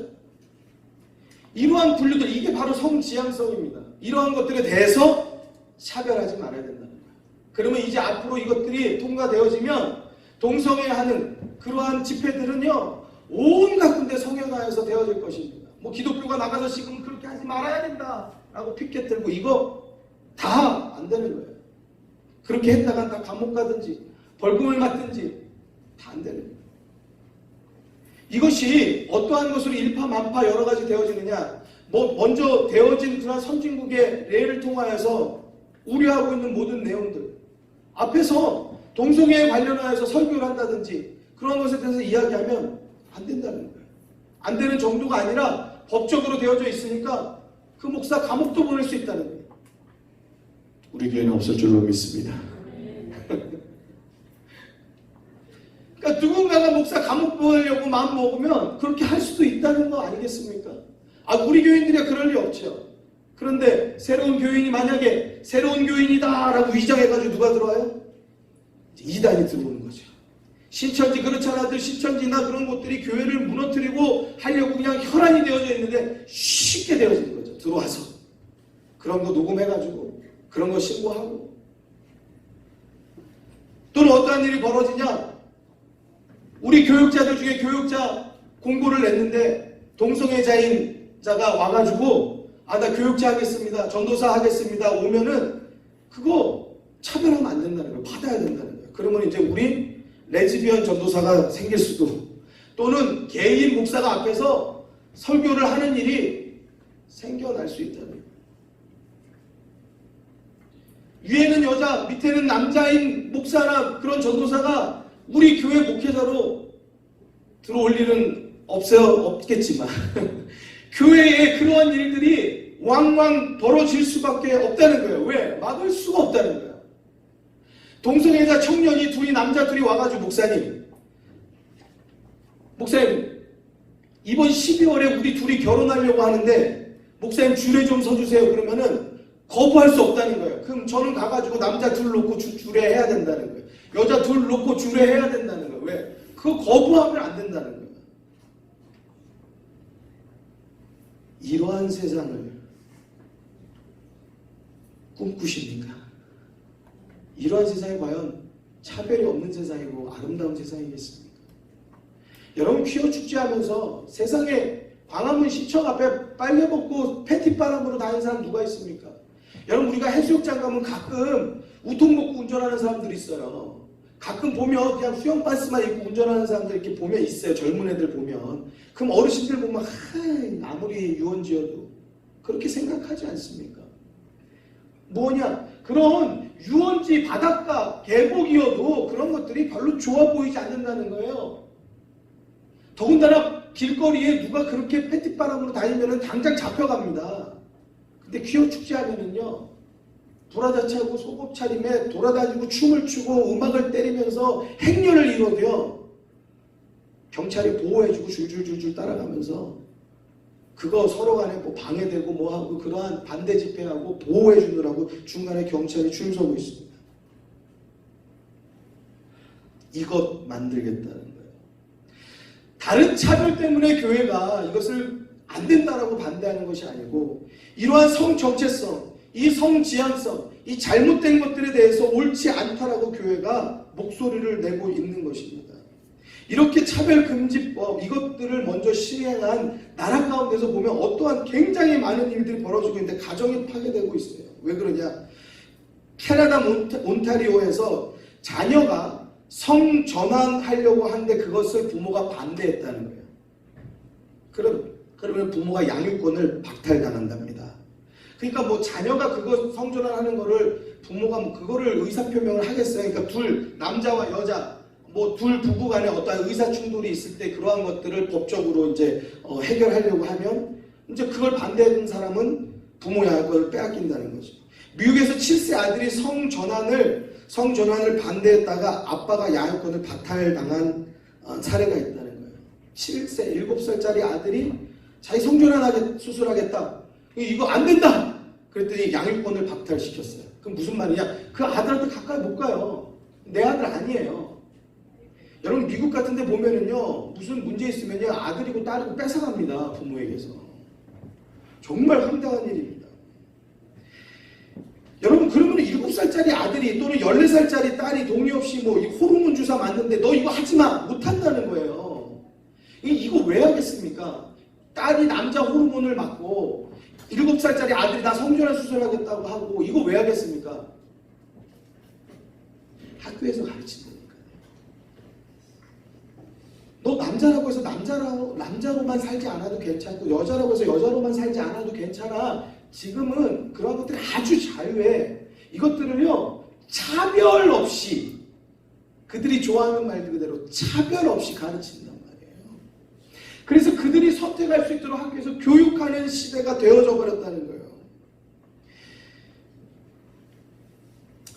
이러한 분류들, 이게 바로 성지향성입니다. 이러한 것들에 대해서 차별하지 말아야 된다는 거예요. 그러면 이제 앞으로 이것들이 통과되어지면 동성애하는 그러한 집회들은요, 온갖 군데 성형화해서 되어질 것입니다. 뭐 기독교가 나가서 지금 그렇게 하지 말아야 된다 라고 피켓 들고 이거 다 안 되는 거예요. 그렇게 했다가 다 감옥 가든지 벌금을 맞든지 다 안 되는 거예요. 이것이 어떠한 것으로 일파만파 여러 가지 되어지느냐, 먼저 되어진 그런 선진국의 예를 통하여서 우려하고 있는 모든 내용들 앞에서 동성애에 관련하여서 설교를 한다든지 그런 것에 대해서 이야기하면 안 된다는 거예요. 안 되는 정도가 아니라 법적으로 되어져 있으니까 그 목사 감옥도 보낼 수 있다는 거예요. 우리 교회는 없을 줄로 믿습니다. 그러니까 누군가가 목사 감옥 보내려고 마음 먹으면 그렇게 할 수도 있다는 거 아니겠습니까? 우리 교인들이 그럴 리 없죠. 그런데 새로운 교인이 만약에 새로운 교인이다라고 위장해가지고 누가 들어와요? 이단이 들어오는 거죠. 신천지 그렇지 않아도 신천지나 그런 곳들이 교회를 무너뜨리고 하려고 그냥 혈안이 되어져 있는데 쉽게 되어지는 거죠. 들어와서 그런 거 녹음해가지고 그런 거 신고하고, 또는 어떠한 일이 벌어지냐, 우리 교육자들 중에 교육자 공고를 냈는데 동성애자가 와가지고 나 교육자 하겠습니다, 전도사 하겠습니다 오면은 그거 차별하면 안 된다는 거예요. 받아야 된다는 거예요. 그러면 이제 우리 레즈비언 전도사가 생길 수도, 또는 개인 목사가 앞에서 설교를 하는 일이 생겨날 수 있다는 거예요. 위에는 여자, 밑에는 남자인 목사나 그런 전도사가 우리 교회 목회자로 들어올 일은 없겠지만 교회에 그러한 일들이 왕왕 벌어질 수밖에 없다는 거예요. 왜? 막을 수가 없다는 거예요. 동성애자 청년이 둘이, 남자 둘이 와가지고 목사님 이번 12월에 우리 둘이 결혼하려고 하는데 목사님 줄에 좀 서주세요. 그러면은 거부할 수 없다는 거예요. 그럼 저는 가가지고 남자 둘 놓고 줄에 해야 된다는 거예요. 여자 둘 놓고 줄에 해야 된다는 거예요. 왜? 그거 거부하면 안 된다는 거예요. 이러한 세상을 꿈꾸십니까? 이러한 세상이 과연 차별이 없는 세상이고 아름다운 세상이겠습니까? 여러분, 퀴어 축제하면서 세상에 광화문 시청 앞에 빨개 벗고 패티바람으로 다니는 사람 누가 있습니까? 여러분, 우리가 해수욕장 가면 가끔 우통 벗고 운전하는 사람들이 있어요. 가끔 보면 그냥 수영 반스만 입고 운전하는 사람들 이렇게 보면 있어요. 젊은 애들 보면. 그럼 어르신들 보면 아무리 유언지어도 그렇게 생각하지 않습니까? 뭐냐? 그런 유원지, 바닷가, 계곡이어도 그런 것들이 별로 좋아 보이지 않는다는 거예요. 더군다나 길거리에 누가 그렇게 패티바람으로 다니면 당장 잡혀갑니다. 근데 퀴어 축제하면은요, 브라자 차고 속옷 차림에 돌아다니고 춤을 추고 음악을 때리면서 행렬을 이뤄도요, 경찰이 보호해주고 줄줄줄줄 따라가면서 그거 서로 간에 뭐 방해되고 뭐하고 그러한 반대 집회하고 보호해주느라고 중간에 경찰이 줄 서고 있습니다. 이것 만들겠다는 거예요. 다른 차별 때문에 교회가 이것을 안 된다라고 반대하는 것이 아니고, 이러한 성 정체성, 이 성 지향성, 이 잘못된 것들에 대해서 옳지 않다라고 교회가 목소리를 내고 있는 것입니다. 이렇게 차별금지법, 이것들을 먼저 시행한 나라 가운데서 보면 어떠한 굉장히 많은 일들이 벌어지고 있는데 가정이 파괴되고 있어요. 왜 그러냐? 캐나다 온타리오에서 자녀가 성 전환하려고 하는데 그것을 부모가 반대했다는 거예요. 그러면 부모가 양육권을 박탈당한답니다. 그러니까 뭐 자녀가 그거 성전환하는 거를 부모가 뭐 그거를 의사표명을 하겠어요. 그러니까 둘, 남자와 여자, 뭐 둘 부부 간에 어떠한 의사 충돌이 있을 때 그러한 것들을 법적으로 이제 해결하려고 하면 이제 그걸 반대하는 사람은 부모 양육권을 빼앗긴다는 거죠. 미국에서 7세 아들이 성전환을 반대했다가 아빠가 양육권을 박탈당한 사례가 있다는 거예요. 7세, 7살짜리 아들이 자기 성전환 수술하겠다. 이거 안 된다! 그랬더니 양육권을 박탈시켰어요. 그럼 무슨 말이냐? 그 아들한테 가까이 못 가요. 내 아들 아니에요. 여러분, 미국 같은 데 보면은요, 무슨 문제 있으면요, 아들이고 딸이고 뺏어갑니다. 부모에게서. 정말 황당한 일입니다. 여러분, 그러면 7살짜리 아들이 또는 14살짜리 딸이 동의 없이 뭐 호르몬 주사 맞는데 너 이거 하지 마! 못 한다는 거예요. 이거 왜 하겠습니까? 딸이 남자 호르몬을 맞고 7살짜리 아들이 나 성전환 수술하겠다고 하고 이거 왜 하겠습니까? 학교에서 가르친다니까요. 너 남자라고 해서 남자로만 살지 않아도 괜찮고 여자라고 해서 여자로만 살지 않아도 괜찮아. 지금은 그런 것들이 아주 자유해. 이것들을요, 차별 없이, 그들이 좋아하는 말 그대로 차별 없이 가르친단 말이에요. 그래서 그들이 선택할 수 있도록 학교에서 교육하는 시대가 되어져 버렸다는 거예요.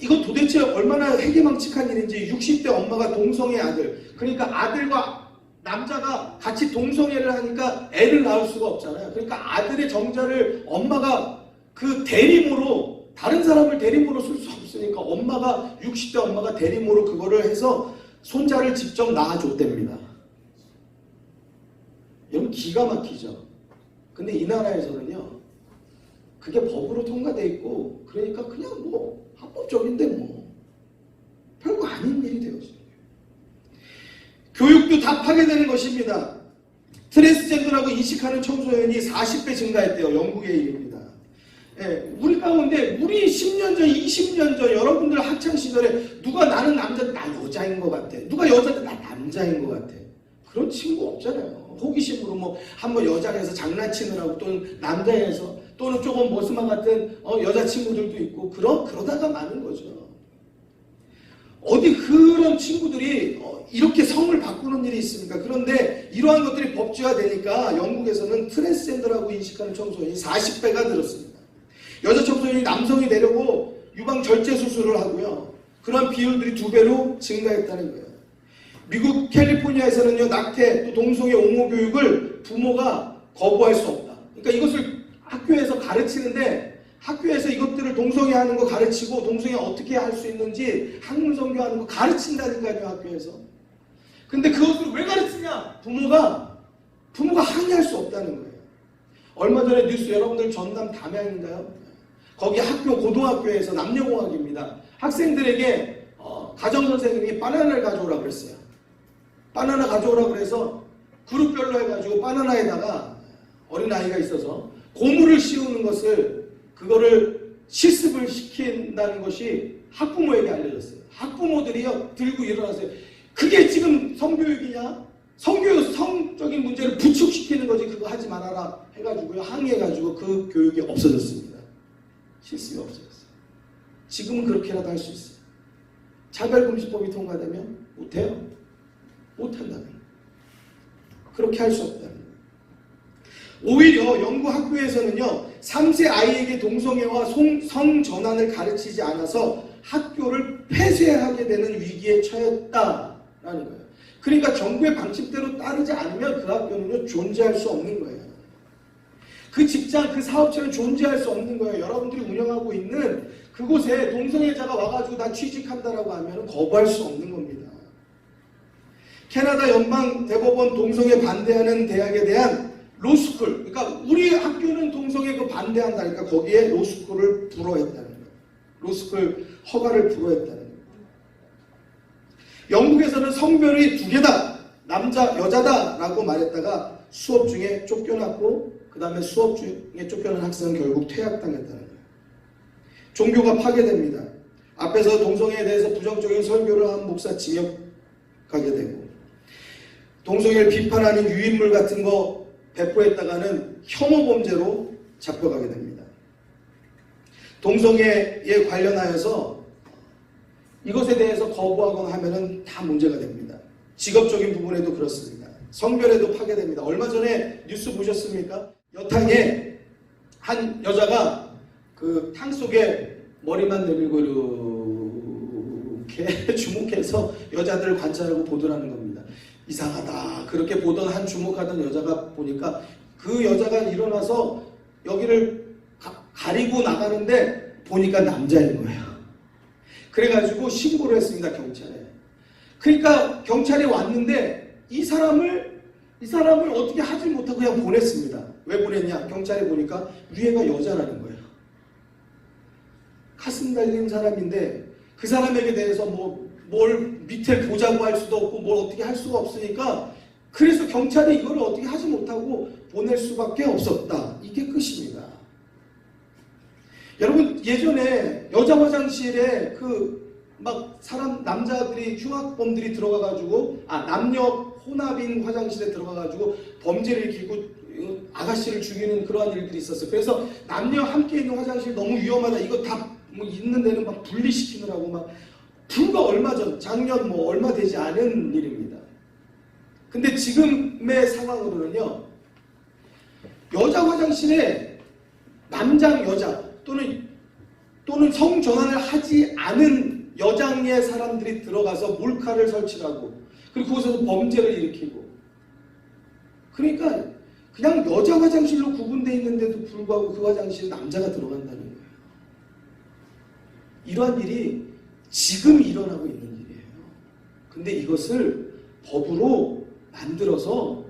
이거 도대체 얼마나 해괴망측한 일인지. 60대 엄마가 동성애 아들, 그러니까 아들과 남자가 같이 동성애를 하니까 애를 낳을 수가 없잖아요. 그러니까 아들의 정자를 엄마가 그 대림으로, 다른 사람을 대림으로 쓸 수 없으니까 60대 엄마가 대림으로 그거를 해서 손자를 직접 낳아줬답니다. 여러분, 기가 막히죠. 근데 이 나라에서는요, 그게 법으로 통과돼 있고, 그러니까 그냥 뭐 합법적인데 뭐 별거 아닌 일이 되었어요. 교육도 다 파괴되는 것입니다. 트랜스젠더라고 인식하는 청소년이 40배 증가했대요. 영국의 일입니다. 예, 우리 가운데 우리 10년 전, 20년 전 여러분들 학창 시절에 누가 나는 남자, 나 여자인 것 같아. 누가 여자인데 나 남자인 것 같아. 그런 친구 없잖아요. 호기심으로 뭐 한번 여자에서 장난치느라고 또는 남자에서 또는 조금 머스만 같은 여자친구들도 있고 그러다가 많은 거죠. 어디 그런 친구들이 이렇게 성을 바꾸는 일이 있습니까? 그런데 이러한 것들이 법제화되니까 영국에서는 트랜스젠더라고 인식하는 청소년이 40배가 늘었습니다. 여자 청소년이 남성이 되려고 유방 절제 수술을 하고요. 그런 비율들이 2배로 증가했다는 거예요. 미국 캘리포니아에서는요, 낙태 또 동성애 옹호 교육을 부모가 거부할 수 없다. 그러니까 이것을 학교에서 가르치는데 학교에서 이것들을 동성애 하는 거 가르치고 동성애 어떻게 할 수 있는지 학문 선교하는 거 가르친다니까요, 학교에서. 근데 그것을 왜 가르치냐? 부모가 항의할 수 없다는 거예요. 얼마 전에 뉴스 여러분들 전남 담양인가요? 거기 학교 고등학교에서 남녀공학입니다. 학생들에게 가정선생님이 바나나를 가져오라 그랬어요. 바나나 가져오라 그래서 그룹별로 해가지고 바나나에다가 어린아이가 있어서 고무를 씌우는 것을 그거를 실습을 시킨다는 것이 학부모에게 알려졌어요. 학부모들이요 들고 일어나세요. 그게 지금 성교육이냐? 성교육 성적인 문제를 부축시키는 거지. 그거 하지 말아라 해가지고요 항의해가지고 그 교육이 없어졌습니다. 실습이 없어졌어요. 지금은 그렇게라도 할 수 있어요. 차별금지법이 통과되면 못해요. 못한다는 거예요. 그렇게 할 수 없다는 거예요. 오히려 영국 학교에서는요 3세 아이에게 동성애와 성전환을 가르치지 않아서 학교를 폐쇄하게 되는 위기에 처했다라는 거예요. 그러니까 정부의 방침대로 따르지 않으면 그 학교는요 존재할 수 없는 거예요. 그 직장, 그 사업체는 존재할 수 없는 거예요. 여러분들이 운영하고 있는 그곳에 동성애자가 와가지고 나 취직한다라고 하면 거부할 수 없는 겁니다. 캐나다 연방 대법원 동성애 반대하는 대학에 대한 로스쿨, 그러니까 우리 학교는 동성애 그 반대한다니까 거기에 로스쿨을 불허했다는 거예요. 로스쿨 허가를 불허했다는 거예요. 영국에서는 성별이 2개다, 남자, 여자다라고 말했다가 수업 중에 쫓겨났고 그 다음에 수업 중에 쫓겨난 학생은 결국 퇴학당했다는 거예요. 종교가 파괴됩니다. 앞에서 동성애에 대해서 부정적인 설교를 한 목사 징역 가게 되고 동성애를 비판하는 유인물 같은 거 배포했다가는 혐오 범죄로 잡혀가게 됩니다. 동성애에 관련하여서 이것에 대해서 거부하거나 하면은 다 문제가 됩니다. 직업적인 부분에도 그렇습니다. 성별에도 파괴됩니다. 얼마 전에 뉴스 보셨습니까? 여탕에 한 여자가 그 탕 속에 머리만 내밀고 이렇게 주목해서 여자들을 관찰하고 보도라는 겁니다. 이상하다. 그렇게 보던 한 주목하던 여자가 보니까 그 여자가 일어나서 여기를 가리고 나가는데 보니까 남자인 거예요. 그래가지고 신고를 했습니다. 경찰에. 그러니까 경찰이 왔는데 이 사람을 어떻게 하지 못하고 그냥 보냈습니다. 왜 보냈냐? 경찰이 보니까 위에가 여자라는 거예요. 가슴 달린 사람인데 그 사람에게 대해서 뭘 밑에 보자고 할 수도 없고 뭘 어떻게 할 수가 없으니까 그래서 경찰이 이걸 어떻게 하지 못하고 보낼 수밖에 없었다. 이게 끝입니다. 여러분 예전에 여자 화장실에 남자들이 흉악범들이 들어가가지고 남녀 혼합인 화장실에 들어가가지고 범죄를 일으키고 아가씨를 죽이는 그러한 일들이 있었어요. 그래서 남녀 함께 있는 화장실 너무 위험하다. 이거 다 있는 데는 막 분리시키느라고 불과 얼마 전 작년 얼마 되지 않은 일입니다. 근데 지금의 상황으로는요 여자 화장실에 남장 여자 또는 성전환을 하지 않은 여장의 사람들이 들어가서 몰카를 설치하고 그리고 그곳에서 범죄를 일으키고 그러니까 그냥 여자 화장실로 구분되어 있는데도 불구하고 그 화장실에 남자가 들어간다는 거예요. 이러한 일이 지금 일어나고 있는 일이에요. 근데 이것을 법으로 만들어서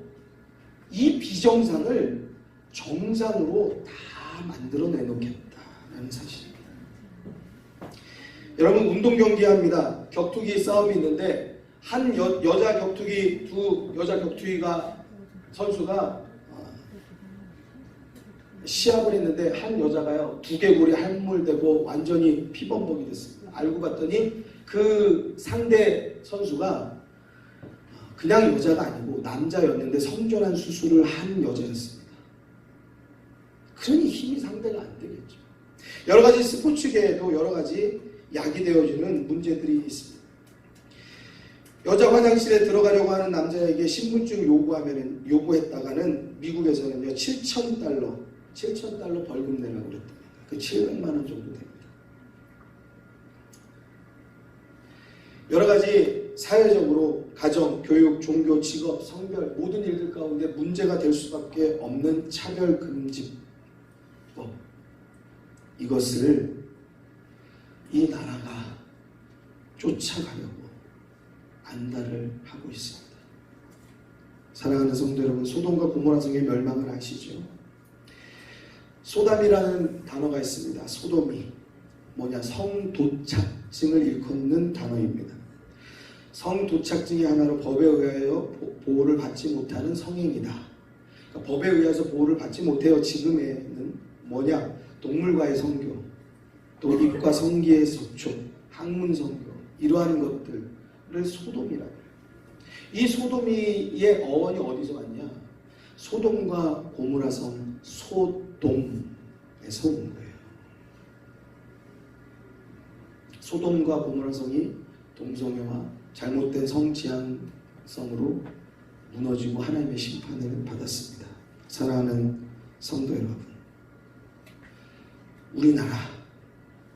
이 비정상을 정상으로 다 만들어 내놓겠다라는 사실입니다. 여러분 운동 경기 합니다. 격투기 싸움이 있는데 한 여자 격투기 두 여자 격투기가 선수가 시합을 했는데 한 여자가요 두개골이 함몰되고 완전히 피범벅이 됐습니다. 알고 봤더니 그 상대 선수가 그냥 여자가 아니고 남자였는데 성전환 수술을 한 여자였습니다. 그러니 힘이 상대가 안 되겠죠. 여러 가지 스포츠계에도 여러 가지 야기되어지는 문제들이 있습니다. 여자 화장실에 들어가려고 하는 남자에게 신분증 요구했다가는 미국에서는요 7,000달러 벌금 내라고 그랬답니다. 그 700만 원 정도 됩니다. 여러 가지 사회적으로 가정, 교육, 종교, 직업, 성별 모든 일들 가운데 문제가 될 수밖에 없는 차별금지법, 이것을 이 나라가 쫓아가려고 안달을 하고 있습니다. 사랑하는 성도 여러분, 소돔과 고모라 성의 멸망을 아시죠? 소담이라는 단어가 있습니다. 소돔이 뭐냐? 성도착증을 일컫는 단어입니다. 성도착증의 하나로 법에 의하여 보호를 받지 못하는 성행이다. 그러니까 법에 의해서 보호를 받지 못해요. 지금에는 뭐냐? 동물과의 성교, 또 입과 성기의 접촉, 학문 성교, 이러한 것들을 소돔이라고 해요. 이 소돔이의 어원이 어디서 왔냐? 소돔과 고모라 성 소돔에서 온 거예요. 소돔과 고모라 성이 동성애와 잘못된 성지향성으로 무너지고 하나님의 심판을 받았습니다. 사랑하는 성도 여러분, 우리나라,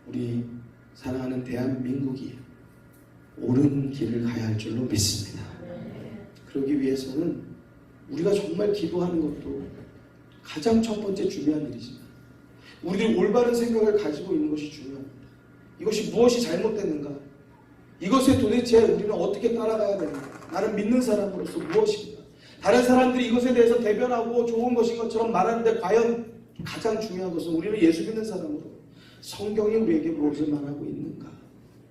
우리 사랑하는 대한민국이 옳은 길을 가야 할 줄로 믿습니다. 그러기 위해서는 우리가 정말 기도하는 것도 가장 첫 번째 중요한 일이지만 우리들이 올바른 생각을 가지고 있는 것이 중요합니다. 이것이 무엇이 잘못됐는가? 이것에 도대체 우리는 어떻게 따라가야 되는가? 나는 믿는 사람으로서 무엇인가? 다른 사람들이 이것에 대해서 대변하고 좋은 것인 것처럼 말하는데 과연 가장 중요한 것은 우리는 예수 믿는 사람으로 성경이 우리에게 무엇을 말하고 있는가?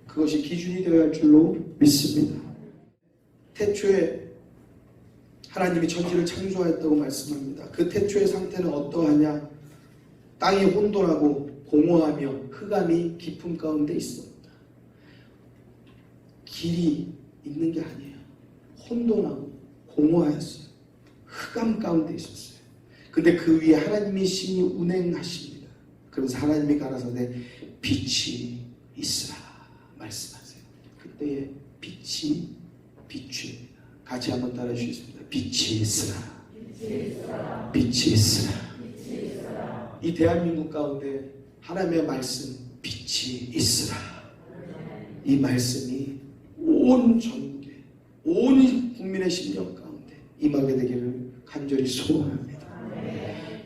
그것이 기준이 되어야 할 줄로 믿습니다. 태초에 하나님이 천지를 창조하였다고 말씀합니다. 그 태초의 상태는 어떠하냐? 땅이 혼돈하고 공허하며 흑암이 깊음 가운데 있었다. 길이 있는 게 아니에요. 혼돈하고 공허하였어요. 흑암 가운데 있었어요. 근데 그 위에 하나님이 신이 운행하십니다. 그러면서 하나님이 가라사대 빛이 있으라 말씀하세요. 그때의 빛이 비추입니다. 같이 한번 따라해 주시겠습니다. 빛이 있으라. 빛이 있으라. 이 대한민국 가운데 하나님의 말씀 빛이 있으라. 이 말씀이 온 전국에, 온 국민의 심령 가운데 임하게 되기를 간절히 소원합니다.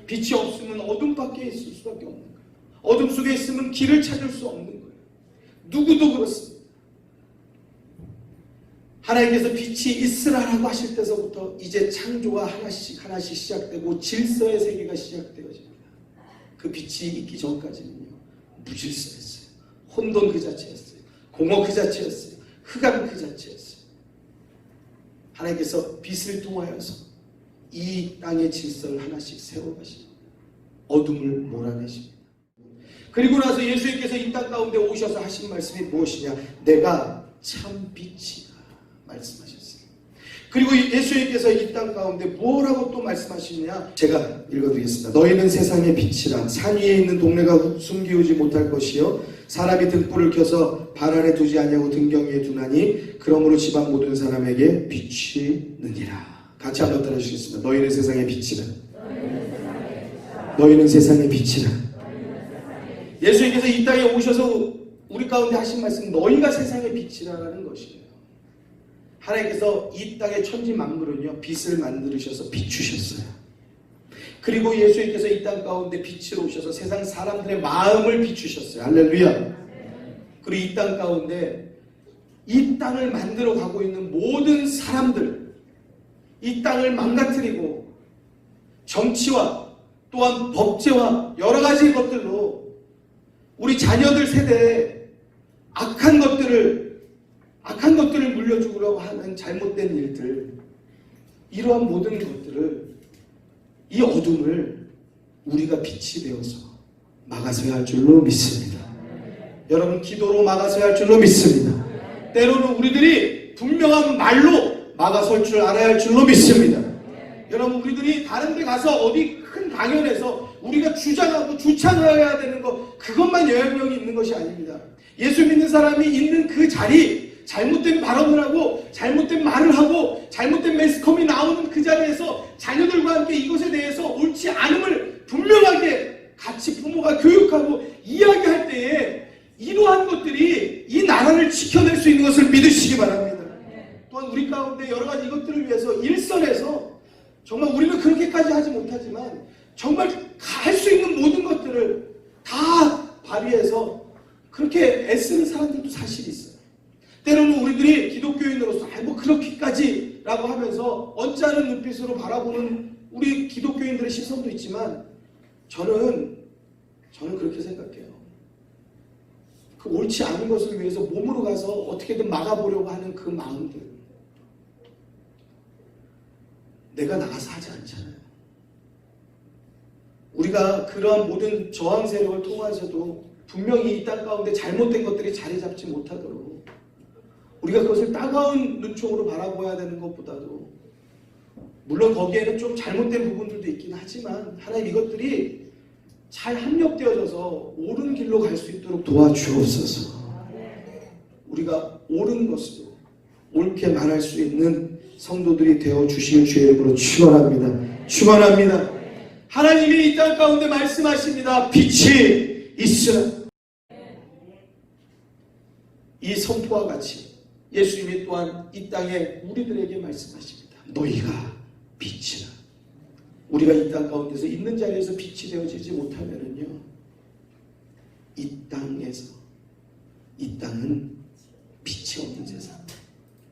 빛이 없으면 어둠밖에 있을 수밖에 없는 거예요. 어둠 속에 있으면 길을 찾을 수 없는 거예요. 누구도 그렇습니다. 하나님께서 빛이 있으라라고 하실 때서부터 이제 창조가 하나씩 시작되고 질서의 세계가 시작되어집니다. 그 빛이 있기 전까지는요, 무질서였어요. 혼돈 그 자체였어요. 공허 그 자체였어요. 흑암 그 자체였어요. 하나님께서 빛을 통하여서 이 땅의 질서를 하나씩 세워가십니다. 어둠을 몰아내십니다. 그리고 나서 예수님께서 이 땅 가운데 오셔서 하신 말씀이 무엇이냐? 내가 참 빛이다 말씀하셨어요. 그리고 예수님께서 이 땅 가운데 뭐라고 또 말씀하시느냐? 제가 읽어드리겠습니다. 너희는 세상의 빛이라. 산 위에 있는 동네가 숨기우지 못할 것이요 사람이 등불을 켜서 발 아래 두지 아니하고 등경 위에 두나니 그러므로 집안 모든 사람에게 빛이 느니라. 같이 한번 따라 주시겠습니다. 너희는 세상의 빛이라. 너희는 세상의 빛이라. 예수님께서 이 땅에 오셔서 우리 가운데 하신 말씀, 너희가 세상의 빛이라는 것이에요. 하나님께서 이 땅의 천지 만물은요, 빛을 만드셔서 비추셨어요. 그리고 예수님께서 이 땅 가운데 빛으로 오셔서 세상 사람들의 마음을 비추셨어요. 할렐루야. 그리고 이 땅 가운데 이 땅을 만들어 가고 있는 모든 사람들, 이 땅을 망가뜨리고 정치와 또한 법제와 여러 가지 것들로 우리 자녀들 세대에 악한 것들을 악한 것들을 물려주려고 하는 잘못된 일들, 이러한 모든 것들을, 이 어둠을 우리가 빛이 되어서 막아서야 할 줄로 믿습니다. 여러분, 기도로 막아서야 할 줄로 믿습니다. 때로는 우리들이 분명한 말로 막아설 줄 알아야 할 줄로 믿습니다. 여러분, 우리들이 다른 데 가서 어디 큰 강연에서 우리가 주장하고 주창해야 되는 것, 그것만 영향력이 있는 것이 아닙니다. 예수 믿는 사람이 있는 그 자리, 잘못된 발언을 하고 잘못된 말을 하고 잘못된 매스컴이 나오는 그 자리에서 자녀들과 함께 이것에 대해서 옳지 않음을 분명하게 같이 부모가 교육하고 이야기할 때에 이러한 것들이 이 나라를 지켜낼 수 있는 것을 믿으시기 바랍니다. 또한 우리 가운데 여러 가지 이것들을 위해서 일선에서 정말 우리는 그렇게까지 하지 못하지만 정말 할 수 있는 모든 것들을 다 발휘해서 그렇게 애쓰는 사람들도 사실 있어요. 때로는 우리들이 기독교인으로서 뭐 그렇게까지 라고 하면서 언짢은 눈빛으로 바라보는 우리 기독교인들의 시선도 있지만 저는 그렇게 생각해요. 그 옳지 않은 것을 위해서 몸으로 가서 어떻게든 막아보려고 하는 그 마음들, 내가 나가서 하지 않잖아요. 우리가 그러한 모든 저항 세력을 통해서도 분명히 이 땅 가운데 잘못된 것들이 자리 잡지 못하도록 우리가 그것을 따가운 눈총으로 바라보아야 되는 것보다도, 물론 거기에는 좀 잘못된 부분들도 있긴 하지만 하나님 이것들이 잘 합력되어져서 옳은 길로 갈 수 있도록 도와주옵소서. 우리가 옳은 것으로 옳게 말할 수 있는 성도들이 되어 주실 주의 이름으로 축원합니다. 축원합니다. 하나님이 이 땅 가운데 말씀하십니다. 빛이 있으라. 이 선포와 같이 예수님이 또한 이 땅에 우리들에게 말씀하십니다. 너희가 빛이라. 우리가 이 땅 가운데서 있는 자리에서 빛이 되어지지 못하면은요, 이 땅은 빛이 없는 세상,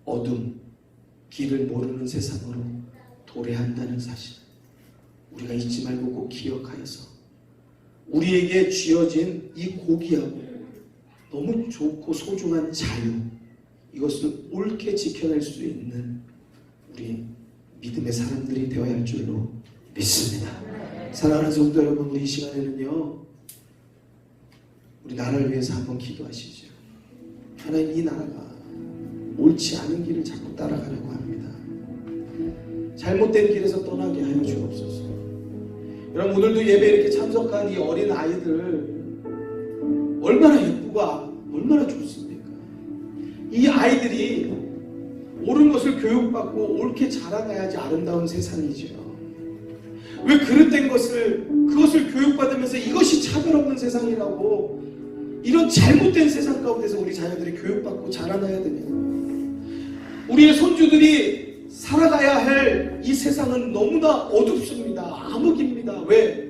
어둠, 길을 모르는 세상으로 도래한다는 사실, 우리가 잊지 말고 꼭 기억하여서 우리에게 쥐어진 이 고귀하고 너무 좋고 소중한 자유, 이것을 옳게 지켜낼 수 있는 우리 믿음의 사람들이 되어야 할 줄로 믿습니다. 사랑하는 성도 여러분, 우리 이 시간에는요, 우리 나라를 위해서 한번 기도하시죠. 하나님, 이 나라가 옳지 않은 길을 자꾸 따라가려고 합니다. 잘못된 길에서 떠나게 하여 주옵소서. 여러분, 오늘도 예배 이렇게 참석한 이 어린 아이들 얼마나 예쁘고 얼마나 좋습니까? 이 아이들이 옳은 것을 교육받고 옳게 자라나야지 아름다운 세상이죠. 왜 그릇된 그것을 교육받으면서 이것이 차별 없는 세상이라고 이런 잘못된 세상 가운데서 우리 자녀들이 교육받고 자라나야 되냐? 우리의 손주들이 살아가야 할 이 세상은 너무나 어둡습니다. 암흑입니다. 왜?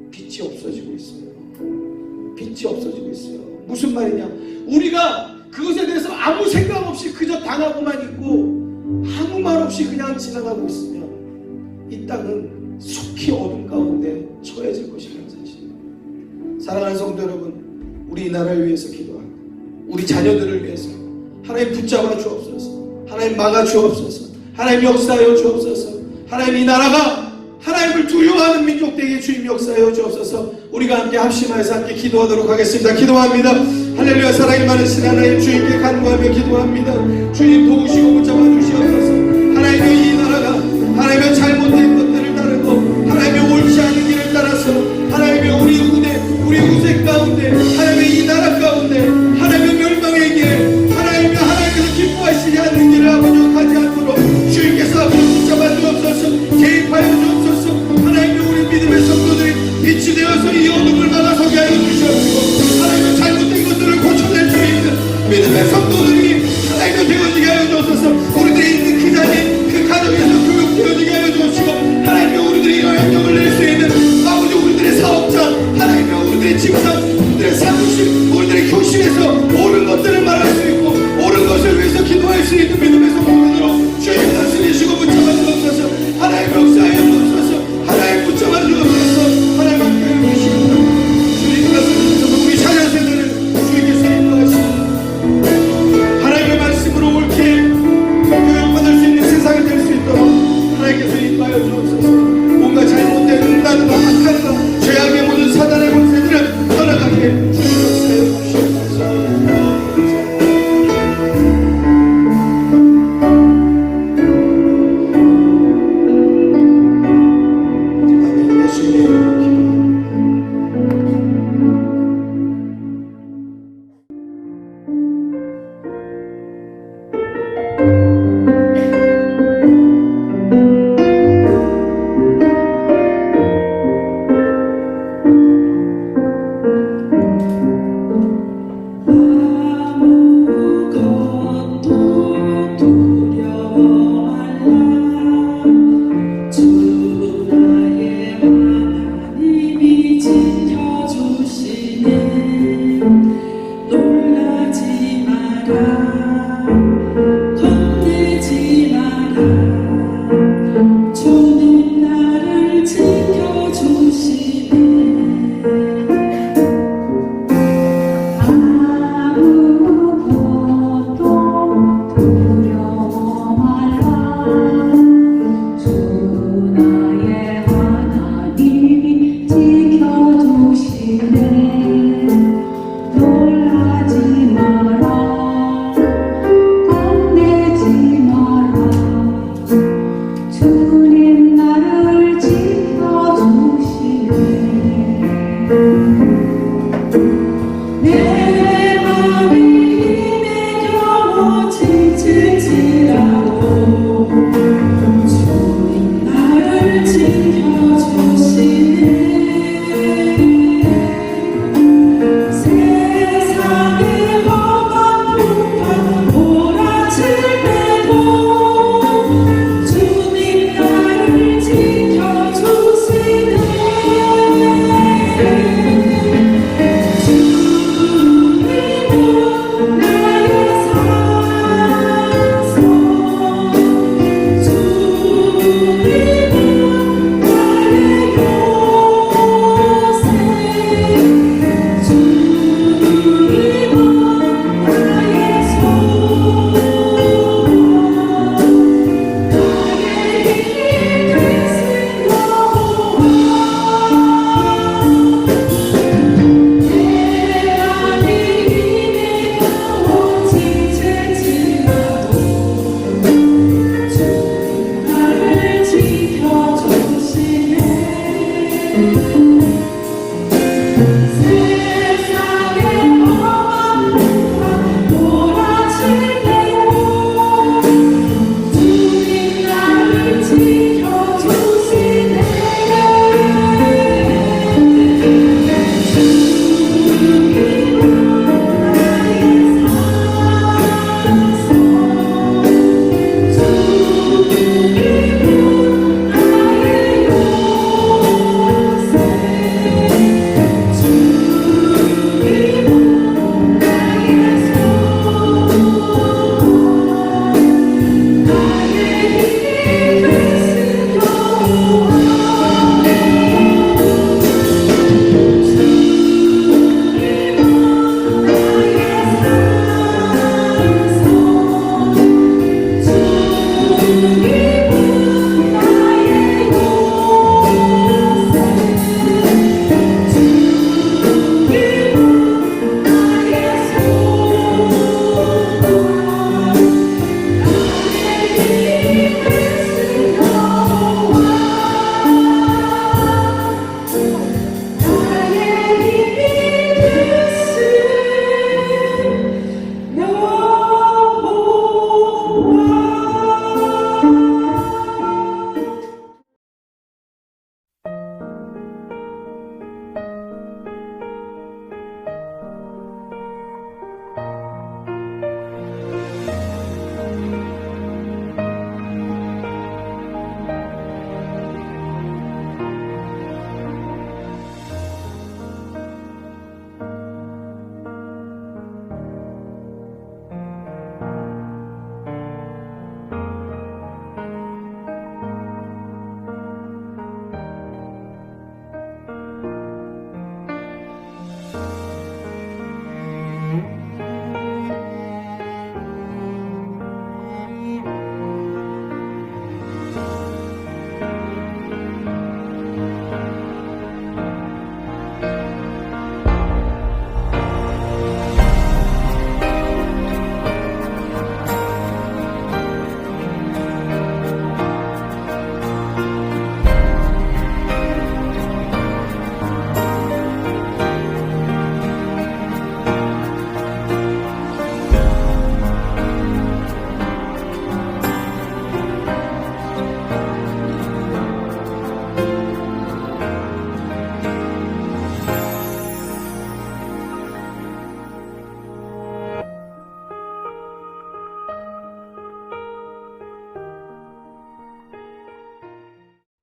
빛이 없어지고 있어요. 빛이 없어지고 있어요. 무슨 말이냐? 우리가 그것에 대해서 아무 생각 없이 그저 당하고만 있고 아무 말 없이 그냥 지나가고 있으면 이 땅은 속히 어둠 가운데 처해질 것이라는 사실이에요. 사랑하는 성도 여러분, 우리 이 나라를 위해서 기도하고 우리 자녀들을 위해서 하나님 붙잡아 주옵소서. 하나님 막아 주옵소서. 하나님 역사하여 주옵소서. 하나님, 이 나라가 하나님을 두려워하는 민족 되게 주님 역사하여 주옵소서. 우리가 함께 합심하여서 함께 기도하도록 하겠습니다. 기도합니다. 할렐루야. 사랑이 많으신 하나님, 주님께 간구하며 기도합니다. 주님 도우시고 붙잡아 주시옵소서. 하나님의 이 나라가 하나님의 잘못된 것들을 따르고 하나님의 옳지 않은 길을 따라서 하나님의 우리 후대 가운데 하나님의 이 나라 가운데 하나님의 멸망의 길, 하나님께서 기뻐하시지 않는 길을 아버지 가지 않도록 주님께서 아버지 붙잡아 주옵소서. 개입하여 주옵소서. 하나님의 우리 믿음의 성도들이 빛이 되어서 이 어둠을 막아서게 하여 주시옵소서. 하나님의 잘못된 것들을 고쳐낼 수 있는 믿음의 성도들이 하나님의 되어지게 하여 주옵소서. 우리들이 있는 그 자리, 그 가정 주는 나를